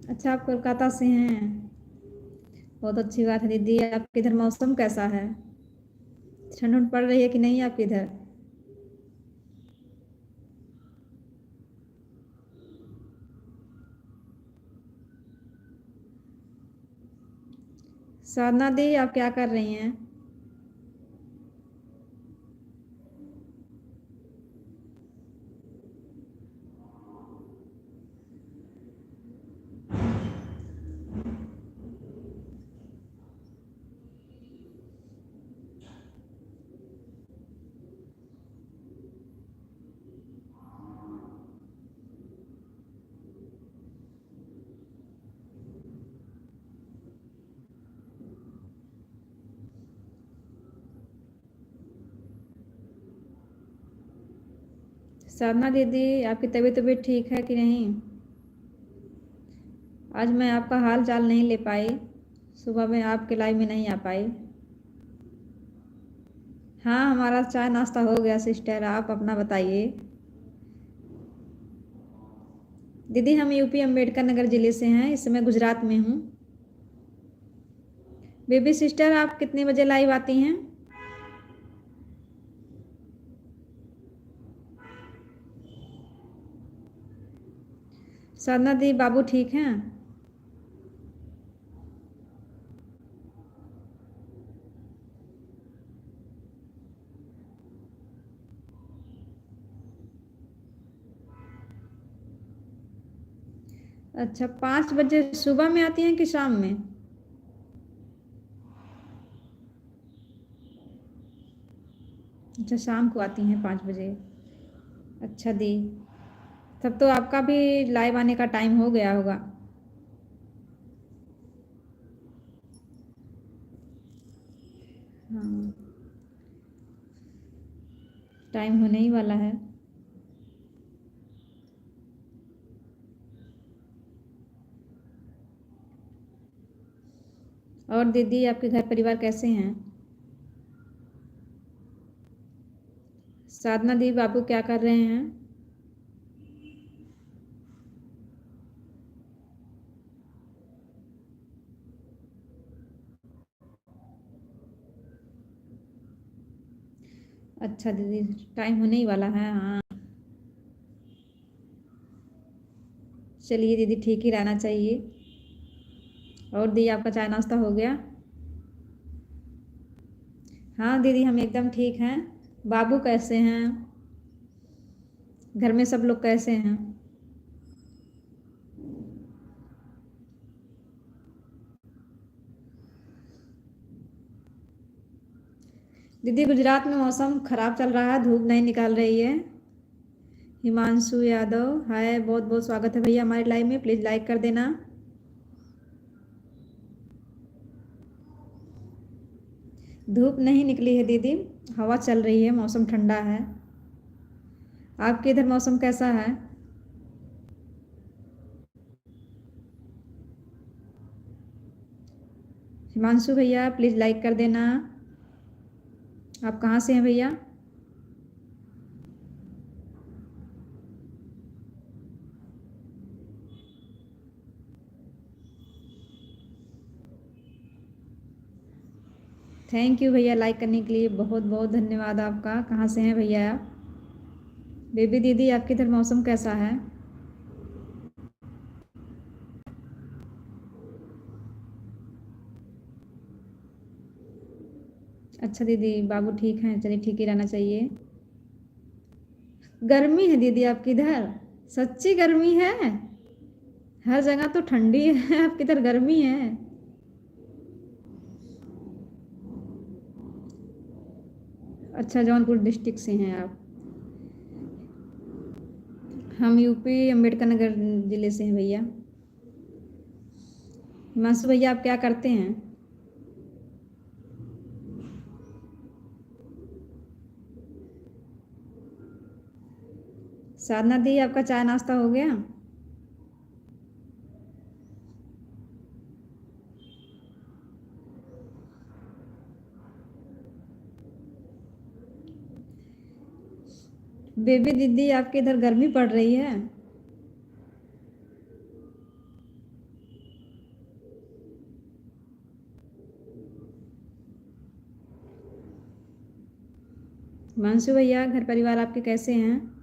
[SPEAKER 1] अच्छा, आप कोलकाता से हैं। बहुत अच्छी बात है दीदी। आपके इधर मौसम कैसा है? ठंड उंड पड़ रही है कि नहीं आपके इधर? साधना दी, आप क्या कर रही हैं? साधना दीदी, आपकी तबीयत ठीक है कि नहीं? आज मैं आपका हाल चाल नहीं ले पाई, सुबह में आपके लाइव में नहीं आ पाई। हाँ, हमारा चाय नाश्ता हो गया सिस्टर, आप अपना बताइए। दीदी, हम यूपी अम्बेडकर नगर ज़िले से हैं, इस समय गुजरात में हूँ। बेबी सिस्टर, आप कितने बजे लाइव आती हैं? साधना दी, बाबू ठीक हैं? अच्छा, 5 बजे सुबह में आती हैं कि शाम में? अच्छा, शाम को आती हैं 5 बजे। अच्छा दी, तब तो आपका भी लाइव आने का टाइम हो गया होगा। हाँ, टाइम होने ही वाला है। और दीदी, आपके घर परिवार कैसे हैं? साधना दी, बाबू क्या कर रहे हैं? अच्छा दीदी, टाइम होने ही वाला है। हाँ, चलिए दीदी, ठीक ही रहना चाहिए। और दी, आपका चाय नाश्ता हो गया? हाँ दीदी, हम एकदम ठीक हैं। बाबू कैसे हैं? घर में सब लोग कैसे हैं? दीदी, गुजरात में मौसम ख़राब चल रहा है, धूप नहीं निकाल रही है। हिमांशु यादव, हाय, बहुत बहुत स्वागत है भैया हमारे लाइव में, प्लीज़ लाइक कर देना। धूप नहीं निकली है दीदी, हवा चल रही है, मौसम ठंडा है। आपके इधर मौसम कैसा है? हिमांशु भैया, प्लीज़ लाइक कर देना। आप कहाँ से हैं भैया? थैंक यू भैया, लाइक करने के लिए बहुत बहुत धन्यवाद आपका। कहाँ से हैं भैया आप? बेबी दीदी, आपके इधर मौसम कैसा है? अच्छा दीदी, बाबू ठीक हैं? चलिए ठीक ही रहना चाहिए। गर्मी है दीदी आपकी इधर? सच्ची गर्मी है? हर जगह तो ठंडी है, आपकी इधर गर्मी है? अच्छा, जौनपुर डिस्ट्रिक्ट से हैं आप? हम यूपी अम्बेडकर नगर ज़िले से हैं भैया। हिमांशु भैया, आप क्या करते हैं? साधना दी, आपका चाय नाश्ता हो गया? बेबी दीदी, आपके इधर गर्मी पड़ रही है? हिमांशु भैया, घर परिवार आपके कैसे हैं?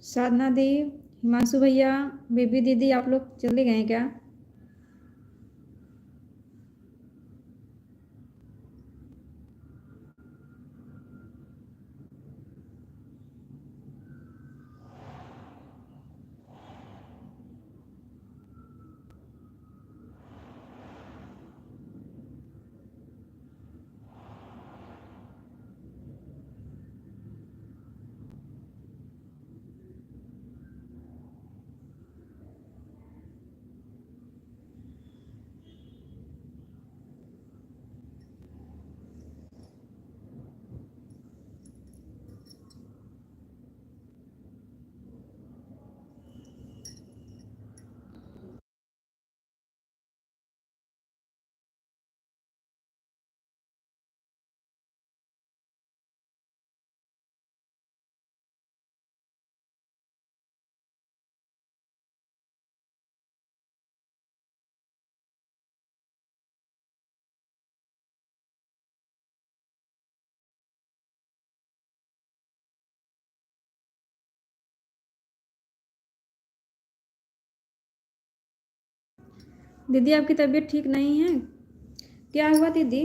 [SPEAKER 1] साधना दी, हिमांशु भैया, बेबी दीदी, आप लोग चले गए क्या? दीदी, आपकी तबीयत ठीक नहीं है? क्या हुआ दीदी?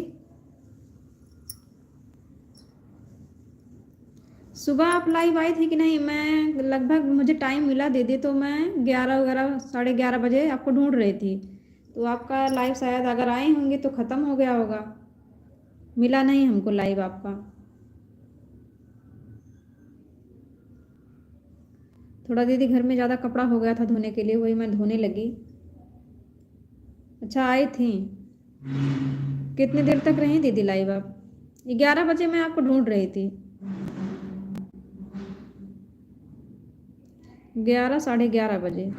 [SPEAKER 1] सुबह आप लाइव आई थी कि नहीं? मैं लगभग, मुझे टाइम मिला दीदी, तो मैं 11 11 साढ़े 11 बजे आपको ढूंढ रही थी। तो आपका लाइव शायद अगर आई होंगी तो ख़त्म हो गया होगा। मिला नहीं हमको लाइव आपका। थोड़ा दीदी घर में ज़्यादा कपड़ा हो गया था धोने के लिए, वही मैं धोने लगी। अच्छा, आई थी? कितनी देर तक रही दीदी लाइव आप? 11 बजे मैं आपको ढूंढ रही थी। 11 साढ़े 11 बजे।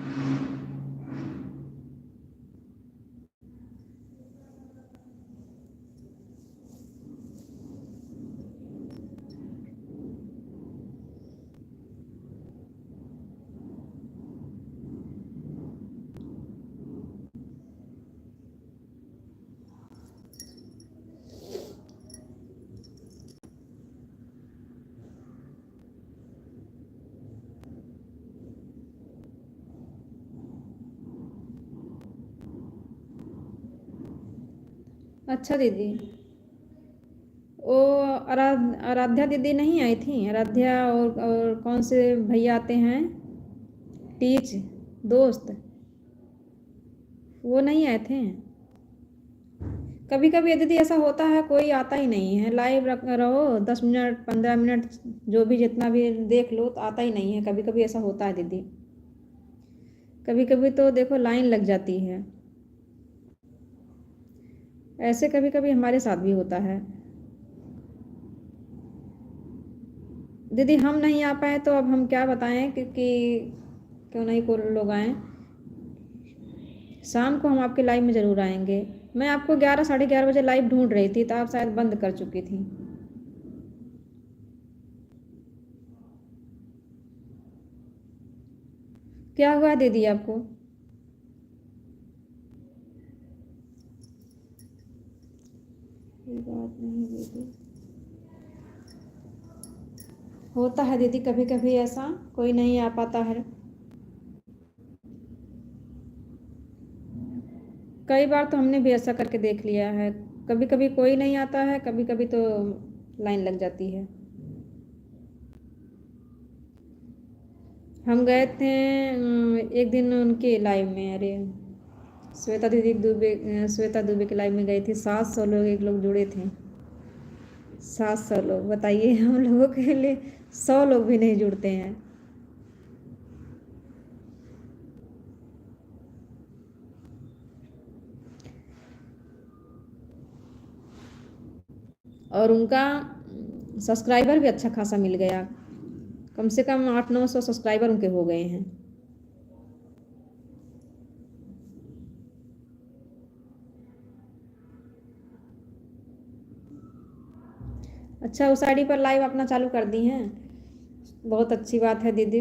[SPEAKER 1] अच्छा दीदी, वो आराध्या दीदी नहीं आई थी? आराध्या और कौन से भैया आते हैं, टीच दोस्त, वो नहीं आए थे? कभी कभी दीदी ऐसा होता है, कोई आता ही नहीं है लाइव, रहो 10 मिनट 15 मिनट, जो भी जितना भी देख लो तो आता ही नहीं है। कभी कभी ऐसा होता है दीदी। कभी कभी तो देखो लाइन लग जाती है। ऐसे कभी कभी हमारे साथ भी होता है। दीदी हम नहीं आ पाए तो अब हम क्या बताएं, क्योंकि क्यों नहीं को लोग आएँ। शाम को हम आपके लाइव में ज़रूर आएंगे। मैं आपको 11 साढ़े 11 बजे लाइव ढूंढ रही थी तो आप शायद बंद कर चुकी थी। क्या हुआ दीदी आपको? कोई बात नहीं दीदी, होता है दीदी कभी कभी ऐसा, कोई नहीं आ पाता है। कई बार तो हमने भी ऐसा करके देख लिया है, कभी कभी कोई नहीं आता है, कभी कभी तो लाइन लग जाती है। हम गए थे एक दिन उनके लाइव में, अरे श्वेता दुबे के लाइव में गए थे। 700 लोग, एक लोग जुड़े थे। 700 लोग, बताइए हम लोगों के लिए 100 लोग भी नहीं जुड़ते हैं। और उनका सब्सक्राइबर भी अच्छा खासा मिल गया, कम से कम 800-900 सब्सक्राइबर उनके हो गए हैं। अच्छा, उस आईडी पर लाइव अपना चालू कर दी हैं, बहुत अच्छी बात है दीदी।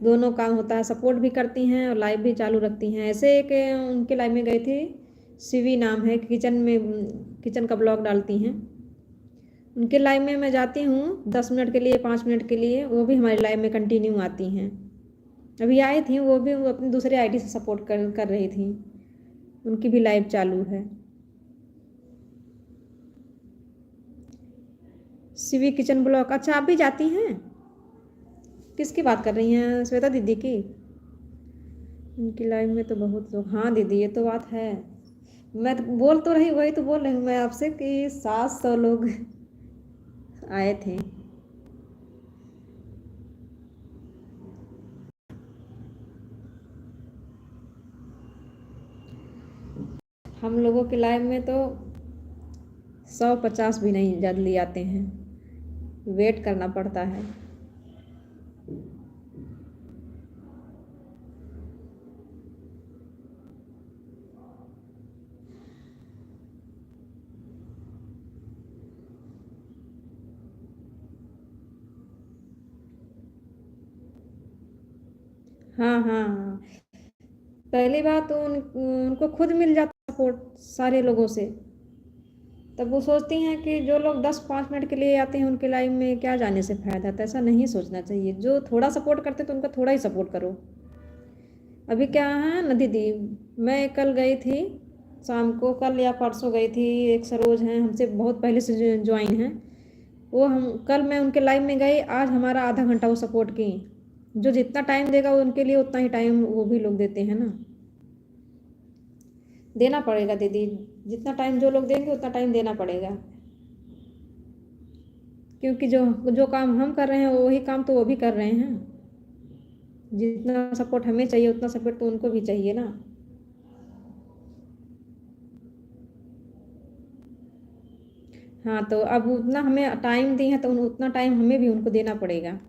[SPEAKER 1] दोनों काम होता है, सपोर्ट भी करती हैं और लाइव भी चालू रखती हैं। ऐसे एक उनके लाइव में गई थी, शिवी नाम है, किचन का ब्लॉग डालती हैं। उनके लाइव में मैं जाती हूँ 10 मिनट के लिए, 5 मिनट के लिए, वो भी हमारे लाइव में कंटिन्यू आती हैं। अभी आई थी वो भी, वो अपनी दूसरे आईडी से सपोर्ट कर रही थी, उनकी भी लाइव चालू है। शिवी किचन ब्लॉग, अच्छा आप भी जाती हैं? किसकी बात कर रही हैं, श्वेता दीदी की? उनकी लाइव में तो बहुत लोग, हाँ दीदी ये तो बात है। मैं तो बोल तो रही, वही तो बोल रही हूँ मैं आपसे कि 700 लोग आए थे। हम लोगों के लाइव में तो 150 भी नहीं जल्दी आते हैं, वेट करना पड़ता है। हाँ हाँ हाँ, पहली बात तो उनको खुद मिल जाता सपोर्ट सारे लोगों से, तब वो सोचती हैं कि जो लोग 10-5 मिनट के लिए आते हैं उनके लाइव में क्या जाने से फ़ायदा था। ऐसा नहीं सोचना चाहिए, जो थोड़ा सपोर्ट करते तो उनका थोड़ा ही सपोर्ट करो। अभी क्या है ना दीदी, मैं कल गई थी शाम को, कल या परसों गई थी, एक सरोज हैं हमसे बहुत पहले से ज्वाइन हैं, वो हम कल मैं उनके लाइव में गई, आज हमारा आधा घंटा वो सपोर्ट की। जो जितना टाइम देगा वो उनके लिए उतना ही टाइम वो भी लोग देते हैं ना, देना पड़ेगा दीदी, जितना टाइम जो लोग देंगे उतना टाइम देना पड़ेगा। क्योंकि जो जो काम हम कर रहे हैं वही काम तो वो भी कर रहे हैं, जितना सपोर्ट हमें चाहिए उतना सपोर्ट तो उनको भी चाहिए ना। हाँ, तो अब उतना हमें टाइम दी है तो उतना टाइम हमें भी उनको देना पड़ेगा।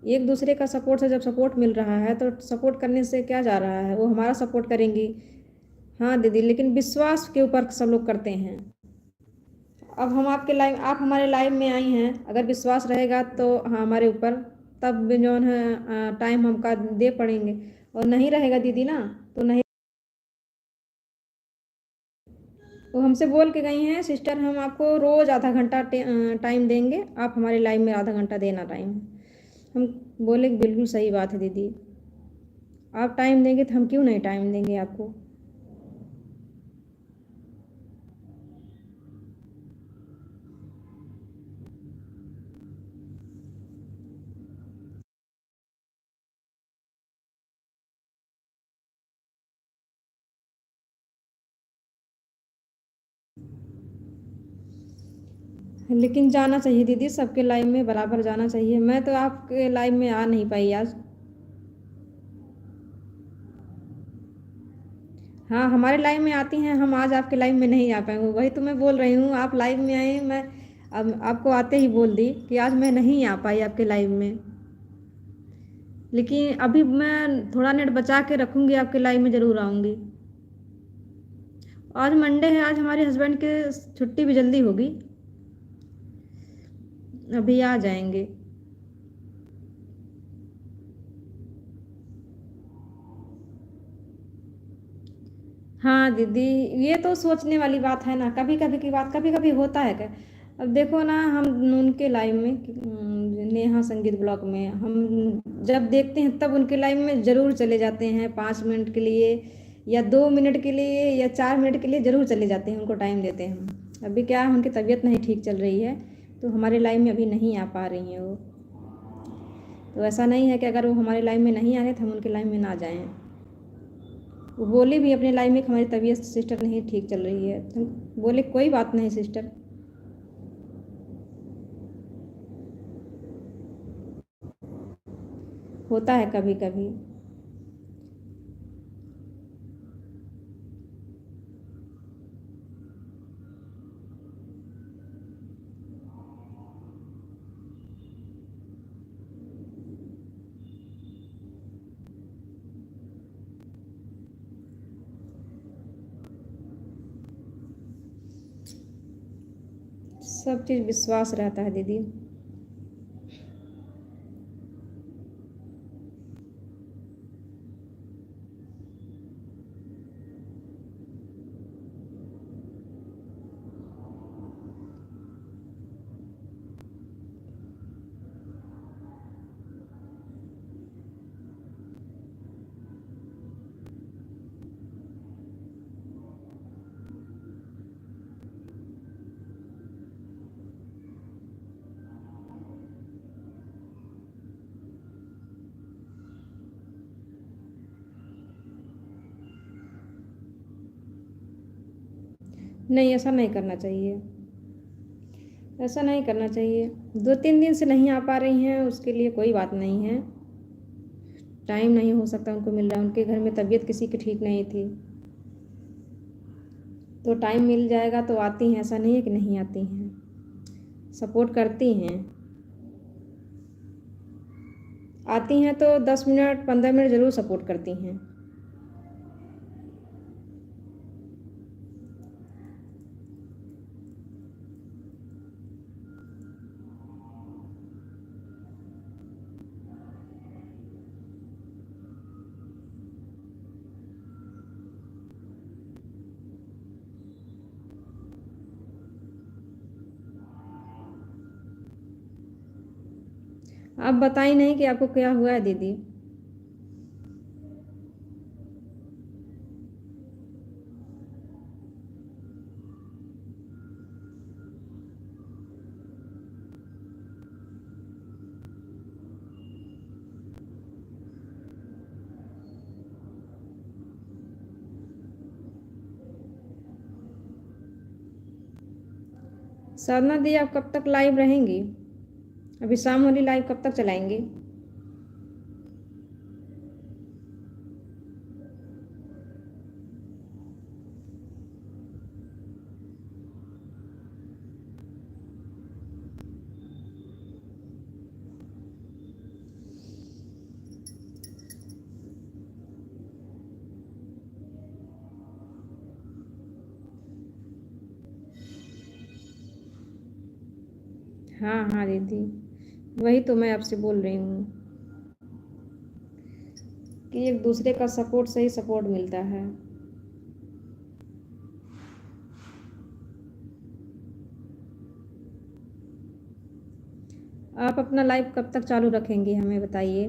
[SPEAKER 1] एक दूसरे का सपोर्ट से जब सपोर्ट मिल रहा है तो सपोर्ट करने से क्या जा रहा है, वो हमारा सपोर्ट करेंगी। हाँ दीदी, लेकिन विश्वास के ऊपर सब लोग करते हैं। अब हम आपके लाइव, आप हमारे लाइव में आई हैं, अगर विश्वास रहेगा तो हाँ हमारे ऊपर, तब जो है टाइम हमका दे पड़ेंगे, और नहीं रहेगा दीदी ना तो नहीं। वो हमसे बोल के गई हैं, सिस्टर हम आपको रोज़ आधा घंटा टाइम देंगे, आप हमारे लाइव में आधा घंटा देना टाइम। हम बोले कि बिल्कुल सही बात है दीदी, आप टाइम देंगे तो हम क्यों नहीं टाइम देंगे आपको। लेकिन जाना चाहिए दीदी, सबके लाइव में बराबर जाना चाहिए। मैं तो आपके लाइव में आ नहीं पाई आज। हाँ हमारे लाइव में आती हैं, हम आज आपके लाइव में नहीं आ पाए, वही तो मैं बोल रही हूँ, आप लाइव में आए, मैं अब आपको आते ही बोल दी कि आज मैं नहीं आ पाई आपके लाइव में। लेकिन अभी मैं थोड़ा नेट बचा के रखूँगी, आपके लाइव में ज़रूर आऊँगी। आज मंडे है, आज हमारे हस्बैंड के छुट्टी भी जल्दी होगी, अभी आ जाएंगे। हाँ दीदी, ये तो सोचने वाली बात है ना, कभी कभी की बात कभी कभी होता है क्या। अब देखो ना, हम उनके लाइव में नेहा संगीत ब्लॉग में हम जब देखते हैं तब उनके लाइव में ज़रूर चले जाते हैं, 5 मिनट के लिए या 2 मिनट के लिए या 4 मिनट के लिए ज़रूर चले जाते हैं, उनको टाइम देते हैं हम। अभी क्या है, उनकी तबीयत नहीं ठीक चल रही है, तो हमारे लाइव में अभी नहीं आ पा रही हैं वो। तो ऐसा नहीं है कि अगर वो हमारे लाइव में नहीं आ रहे तो हम उनके लाइव में ना जाएं। वो बोली भी अपने लाइफ में कि हमारी तबीयत सिस्टर नहीं ठीक चल रही है, तो बोले कोई बात नहीं सिस्टर। होता है कभी कभी। सब चीज़ विश्वास रहता है दीदी। नहीं, ऐसा नहीं करना चाहिए, ऐसा नहीं करना चाहिए। 2-3 दिन से नहीं आ पा रही हैं, उसके लिए कोई बात नहीं है। टाइम नहीं हो सकता उनको मिल रहा, उनके घर में तबीयत किसी की ठीक नहीं थी, तो टाइम मिल जाएगा तो आती हैं, ऐसा नहीं है कि नहीं आती हैं, सपोर्ट करती हैं। आती हैं तो 10 मिनट 15 मिनट ज़रूर सपोर्ट करती हैं। आप बताई नहीं कि आपको क्या हुआ है दीदी। साधना दी, आप कब तक लाइव रहेंगी? अभी शाम वाली लाइव कब तक चलाएंगी? हाँ हाँ दीदी, वही तो मैं आपसे बोल रही हूँ कि एक दूसरे का सपोर्ट से ही सपोर्ट मिलता है। आप अपना लाइव कब तक चालू रखेंगे, हमें बताइए।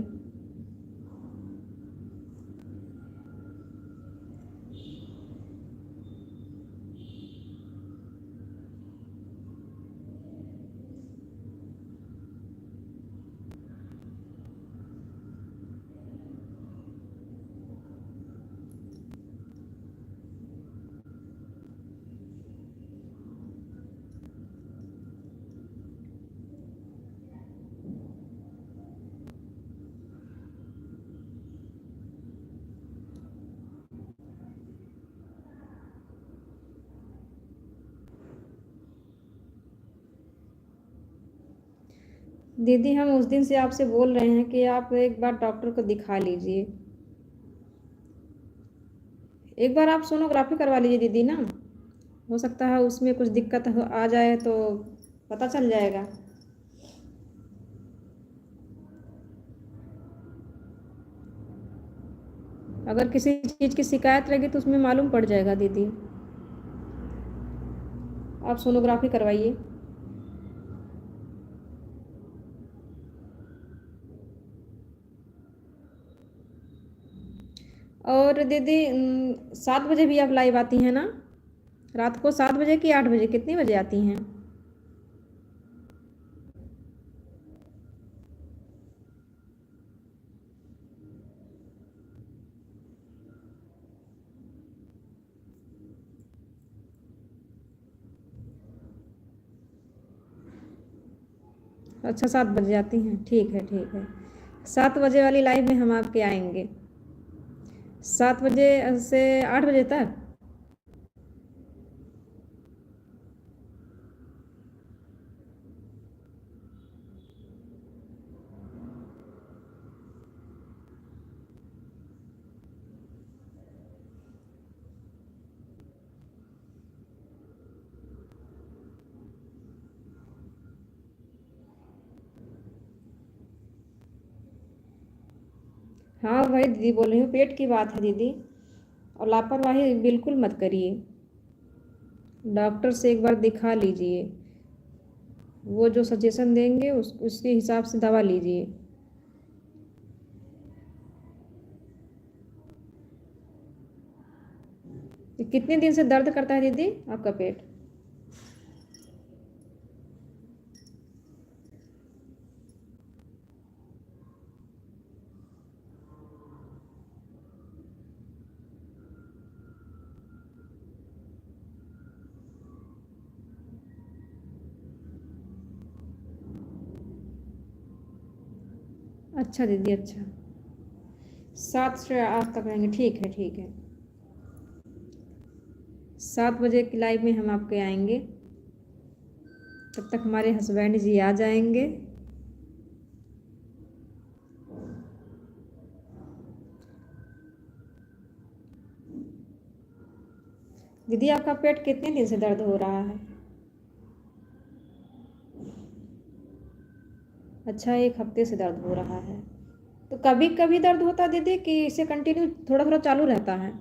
[SPEAKER 1] दीदी हम उस दिन से आपसे बोल रहे हैं कि आप एक बार डॉक्टर को दिखा लीजिए। एक बार आप सोनोग्राफी करवा लीजिए दीदी ना। हो सकता है उसमें कुछ दिक्कत आ जाए तो पता चल जाएगा। अगर किसी चीज़ की शिकायत रहेगी तो उसमें मालूम पड़ जाएगा दीदी। आप सोनोग्राफी करवाइए। और दीदी 7 बजे भी आप लाइव आती हैं ना? रात को 7 बजे कि 8 बजे, कितनी बजे आती हैं? अच्छा 7 बजे आती हैं, ठीक है ठीक है। 7 बजे वाली लाइव में हम आपके आएंगे। 7 बजे से 8 बजे तक। हाँ वही दीदी बोल रही हूँ, पेट की बात है दीदी। और लापरवाही बिल्कुल मत करिए। डॉक्टर से एक बार दिखा लीजिए। वो जो सजेशन देंगे उसके हिसाब से दवा लीजिए। ये कितने दिन से दर्द करता है दीदी आपका पेट? अच्छा दीदी अच्छा। 7 से 8 तक रहेंगे, ठीक है ठीक है। 7 बजे की लाइव में हम आपके आएंगे। तब तक हमारे हस्बैंड जी आ जाएंगे। दीदी आपका पेट कितने दिन से दर्द हो रहा है? अच्छा 1 हफ्ते से दर्द हो रहा है। तो कभी कभी दर्द होता है दीदी कि इसे कंटिन्यू थोड़ा थोड़ा चालू रहता है?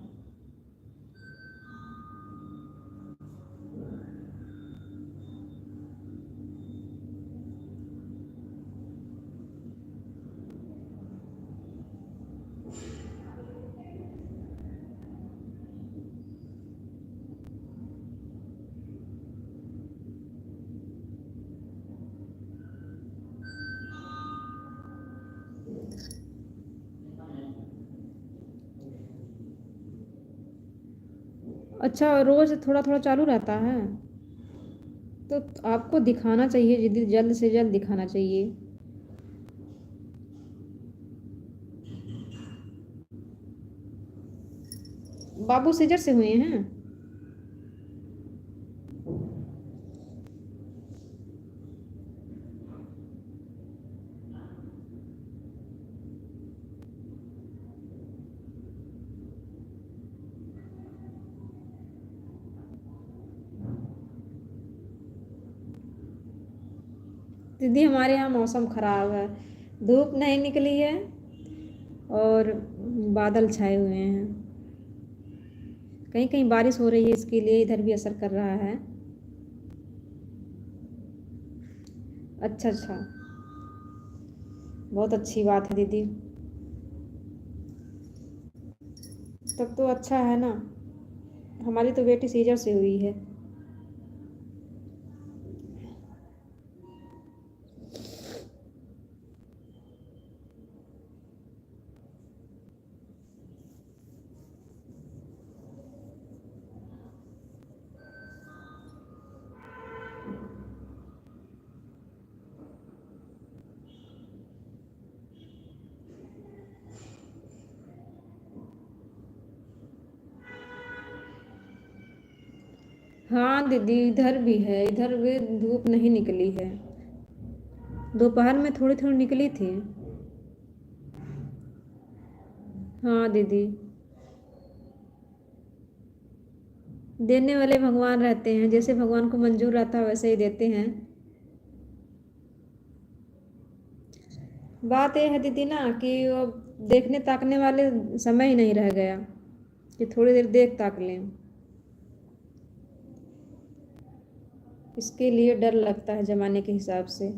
[SPEAKER 1] अच्छा रोज थोड़ा थोड़ा चालू रहता है? तो आपको दिखाना चाहिए दीदी, जल्द से जल्द दिखाना चाहिए। बाबू सीजर से हुए हैं? दीदी हमारे यहाँ मौसम ख़राब है। धूप नहीं निकली है और बादल छाए हुए हैं। कहीं कहीं बारिश हो रही है, इसके लिए इधर भी असर कर रहा है। अच्छा अच्छा। बहुत अच्छी बात है दीदी। तब तो अच्छा है ना। हमारी तो बेटी सीजर से हुई है। हाँ दीदी इधर भी है, इधर भी धूप नहीं निकली है। दोपहर में थोड़ी थोड़ी निकली थी। हाँ दीदी, देने वाले भगवान रहते हैं, जैसे भगवान को मंजूर रहता है वैसे ही देते हैं। बात यह है दीदी ना कि वो देखने ताकने वाले समय ही नहीं रह गया कि थोड़ी देर देख ताक लें। इसके लिए डर लगता है ज़माने के हिसाब से।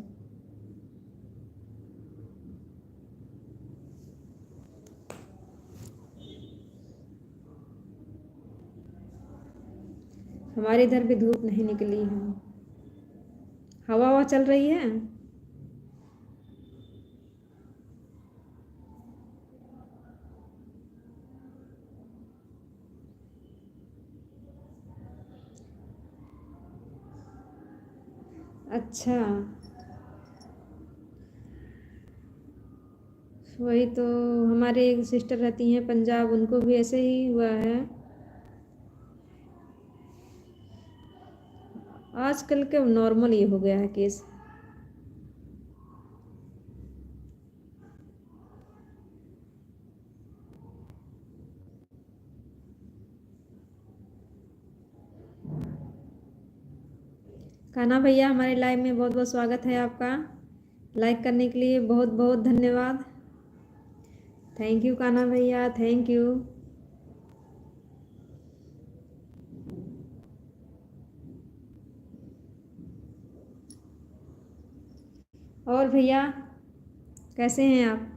[SPEAKER 1] हमारे इधर भी धूप नहीं निकली है। हवा हवा चल रही है। अच्छा, वही तो। हमारे एक सिस्टर रहती हैं पंजाब, उनको भी ऐसे ही हुआ है। आजकल के नॉर्मल ये हो गया है केस। कान्हा भैया, हमारे लाइव में बहुत बहुत स्वागत है आपका। लाइक करने के लिए बहुत बहुत धन्यवाद। थैंक यू कान्हा भैया, थैंक यू। और भैया कैसे हैं आप?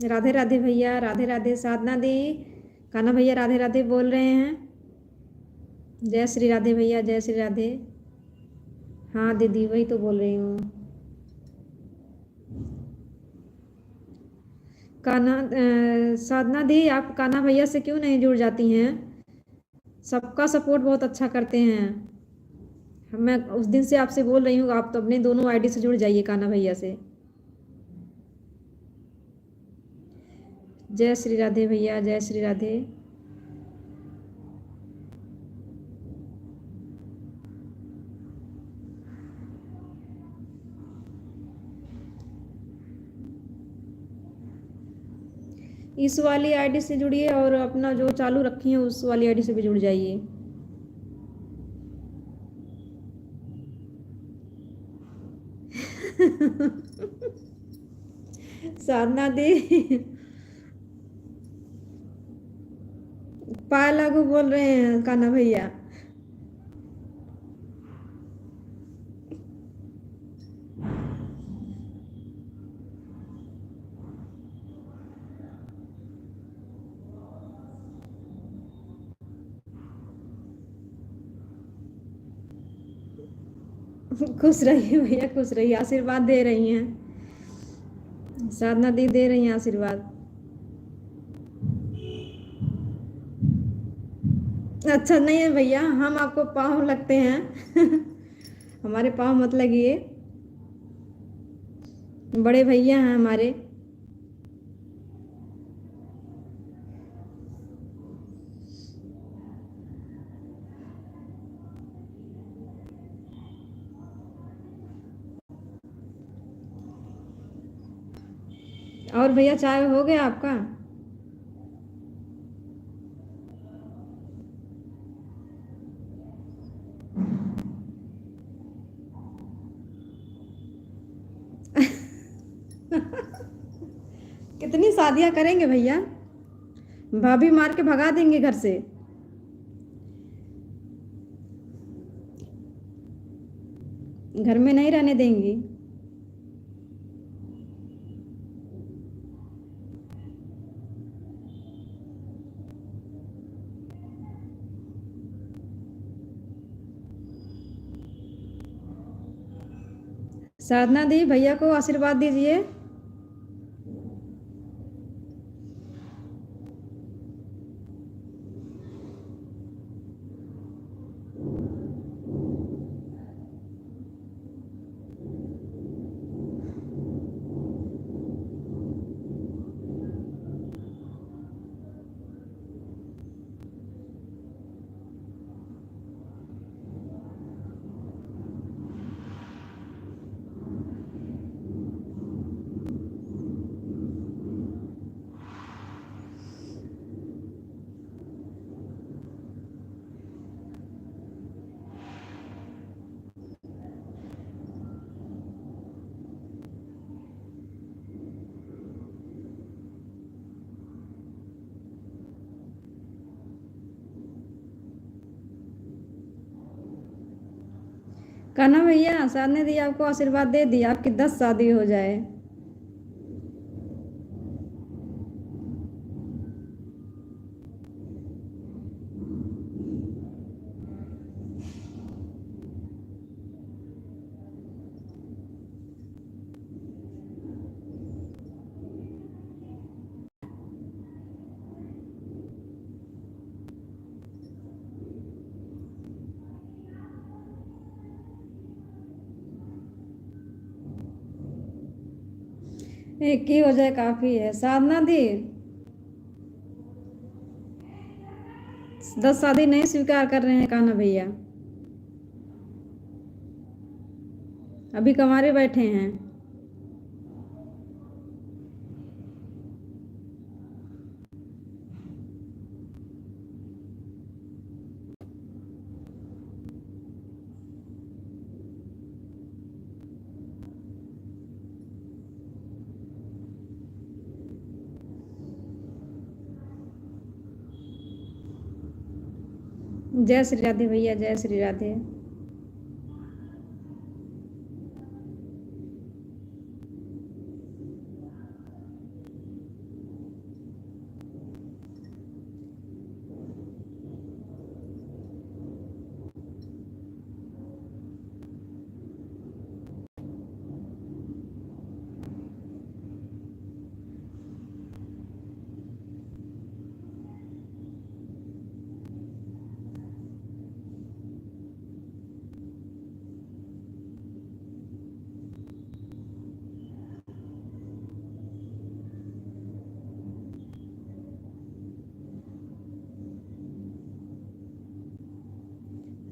[SPEAKER 1] राधे राधे भैया, राधे राधे। साधना दी, कान्हा भैया राधे राधे बोल रहे हैं। जय श्री राधे भैया, जय श्री राधे। हाँ दीदी, वही तो बोल रही हूँ। साधना दी, आप कान्हा भैया से क्यों नहीं जुड़ जाती हैं? सबका सपोर्ट बहुत अच्छा करते हैं। मैं उस दिन से आपसे बोल रही हूँ, आप तो अपने दोनों आईडी से जुड़ जाइए कान्हा भैया से। जय श्री राधे भैया, जय श्री राधे। इस वाली आईडी से जुड़िए और अपना जो चालू रखी है उस वाली आईडी से भी जुड़ जाइए। साधना दी, पाय लागू बोल रहे हैं कान्हा भैया। खुश रहिए भैया, खुश रहिए। आशीर्वाद दे रही हैं, साधना दी दे रही हैं आशीर्वाद। अच्छा नहीं है भैया, हम आपको पाँव लगते हैं। हमारे पाँव मत लगिए, बड़े भैया हैं हमारे। और भैया चाय हो गया आपका? कितनी शादियां करेंगे भैया? भाभी मार के भगा देंगे घर से। घर में नहीं रहने देंगी। साधना दी, भैया को आशीर्वाद दीजिए। कान्हा भैया, साधना दी आपको आशीर्वाद दे दी, आपकी 10 शादी हो जाए। एक ही हो जाए काफी है। साधना दी 10 शादी नहीं स्वीकार कर रहे हैं कान्हा भैया, अभी कमारे बैठे हैं। जय श्री राधे भैया, जय श्री राधे।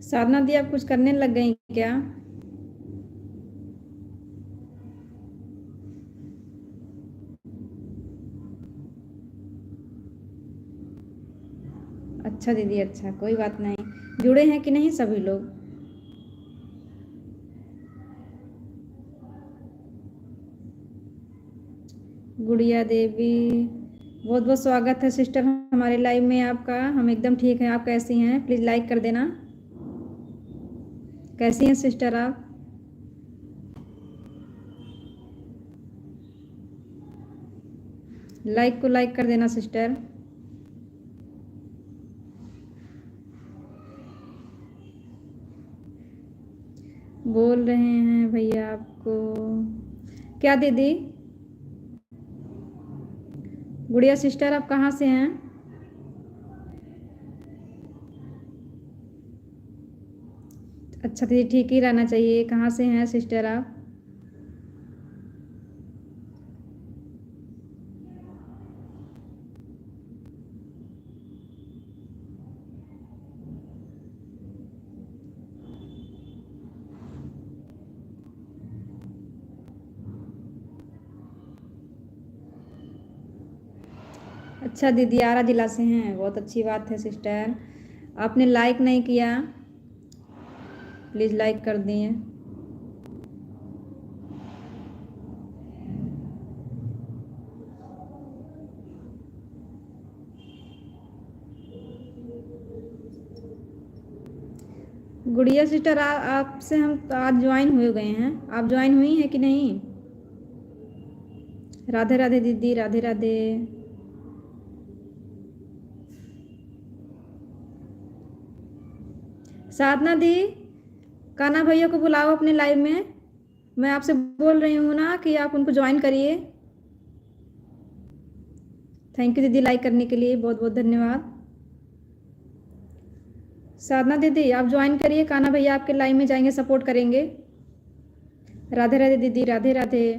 [SPEAKER 1] साधना दी आप कुछ करने लग गई क्या? अच्छा दीदी, अच्छा, कोई बात नहीं। जुड़े हैं कि नहीं सभी लोग? गुड़िया देवी, बहुत बहुत स्वागत है सिस्टर हमारे लाइव में आपका। हम एकदम ठीक हैं, आप कैसी हैं? प्लीज़ लाइक कर देना। कैसी हैं सिस्टर आप? लाइक को लाइक कर देना सिस्टर। बोल रहे हैं भैया आपको क्या दीदी? गुड़िया सिस्टर आप कहाँ से हैं? अच्छा दीदी, ठीक ही रहना चाहिए। कहाँ से हैं सिस्टर आप? अच्छा दीदी, आरा जिला से हैं, बहुत अच्छी बात है सिस्टर। आपने लाइक नहीं किया, प्लीज़ लाइक कर दिए। गुड़िया सिस्टर, आपसे हम तो आज ज्वाइन हुए गए हैं, आप ज्वाइन हुई हैं कि नहीं? राधे राधे दीदी, राधे राधे। साधना दी, कान्हा भैया को बुलाओ अपने लाइव में। मैं आपसे बोल रही हूँ ना कि आप उनको ज्वाइन करिए। थैंक यू दीदी, लाइक करने के लिए बहुत बहुत धन्यवाद। साधना दीदी आप ज्वाइन करिए, कान्हा भैया आपके लाइव में जाएंगे, सपोर्ट करेंगे। राधे राधे दीदी, राधे राधे।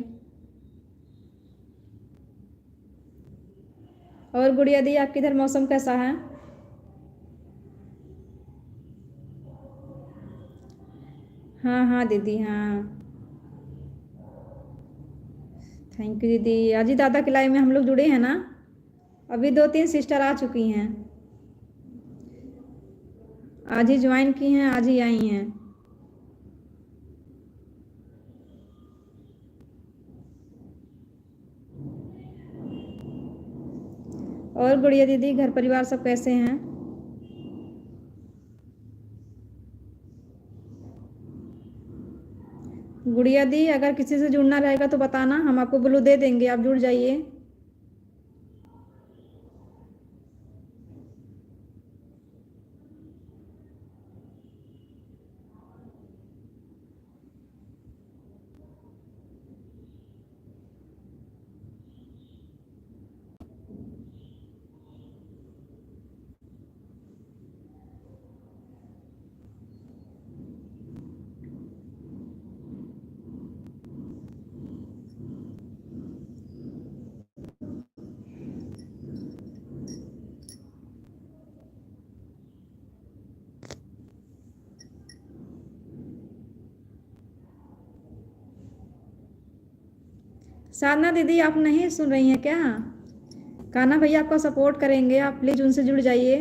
[SPEAKER 1] और गुड़िया दी, आपके इधर मौसम कैसा है? हाँ हाँ दीदी, हाँ। थैंक यू दीदी। अजी दादा के लाइव में हम लोग जुड़े हैं ना, अभी 2-3 सिस्टर आ चुकी हैं, आज ही ज्वाइन की हैं, आज ही आई हैं। और गुड़िया दीदी, घर परिवार सब कैसे हैं? गुड़िया दी, अगर किसी से जुड़ना रहेगा तो बताना, हम आपको ब्लू दे देंगे, आप जुड़ जाइए। साधना दीदी, आप नहीं सुन रही हैं क्या? कान्हा भैया आपका सपोर्ट करेंगे, आप प्लीज उनसे जुड़ जाइए।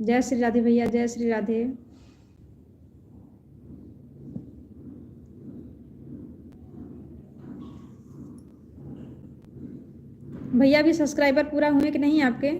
[SPEAKER 1] जय श्री राधे भैया, जय श्री राधे। भैया भी सब्सक्राइबर पूरा हुए कि नहीं आपके?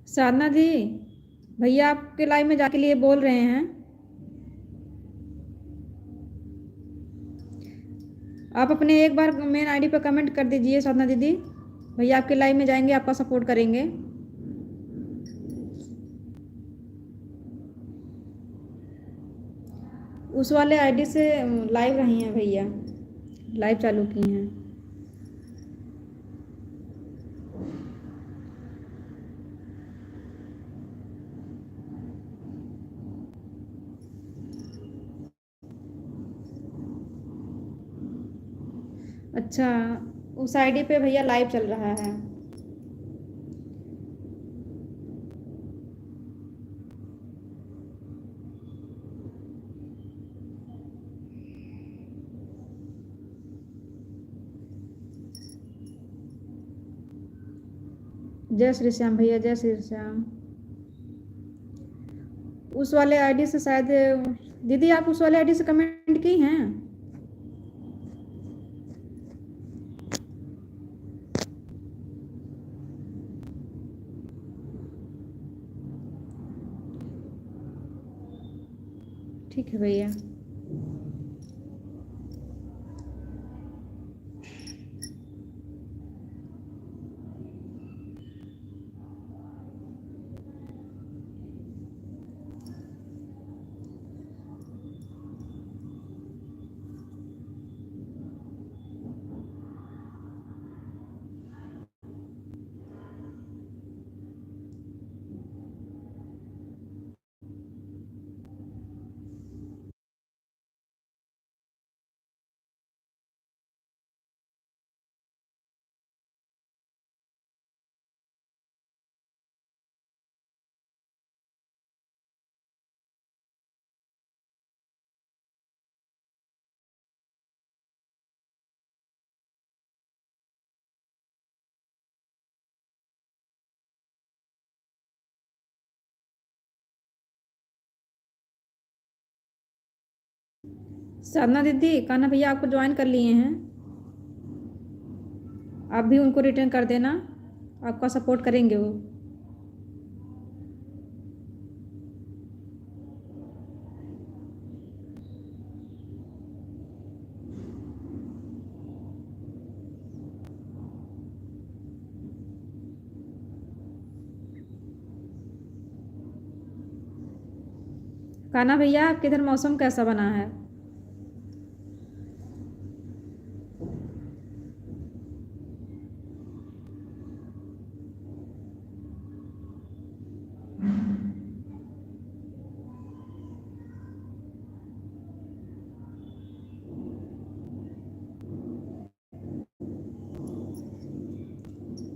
[SPEAKER 1] साधना दी, भैया आपके लाइव में जाके लिए बोल रहे हैं, आप अपने एक बार मेन आईडी पर कमेंट कर दीजिए साधना दीदी, भैया आपके लाइव में जाएंगे, आपका सपोर्ट करेंगे। उस वाले आईडी से लाइव रही हैं भैया, लाइव चालू की हैं। अच्छा, उस आईडी पे भैया लाइव चल रहा है। जय श्री श्याम भैया, जय श्री श्याम। उस वाले आईडी से शायद, दीदी आप उस वाले आईडी से कमेंट की हैं? ठीक है भैया। साधना दीदी, कान्हा भैया आपको ज्वाइन कर लिए हैं, आप भी उनको रिटर्न कर देना, आपका सपोर्ट करेंगे वो। कान्हा भैया आपके इधर मौसम कैसा बना है?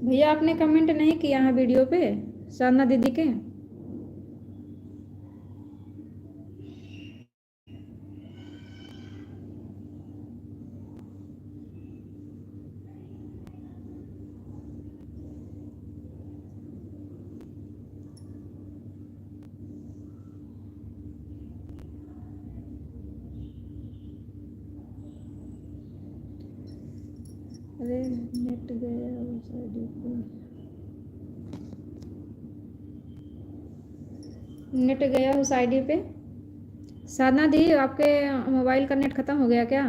[SPEAKER 1] भैया आपने कमेंट नहीं किया है वीडियो पे साधना दीदी के? अरे नेट गया उस आईडी पे, नेट गया उस आईडी पे। साधना दी आपके मोबाइल का नेट ख़त्म हो गया क्या?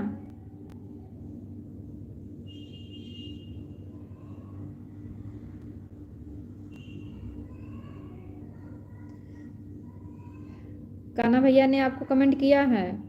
[SPEAKER 1] कान्हा भैया ने आपको कमेंट किया है।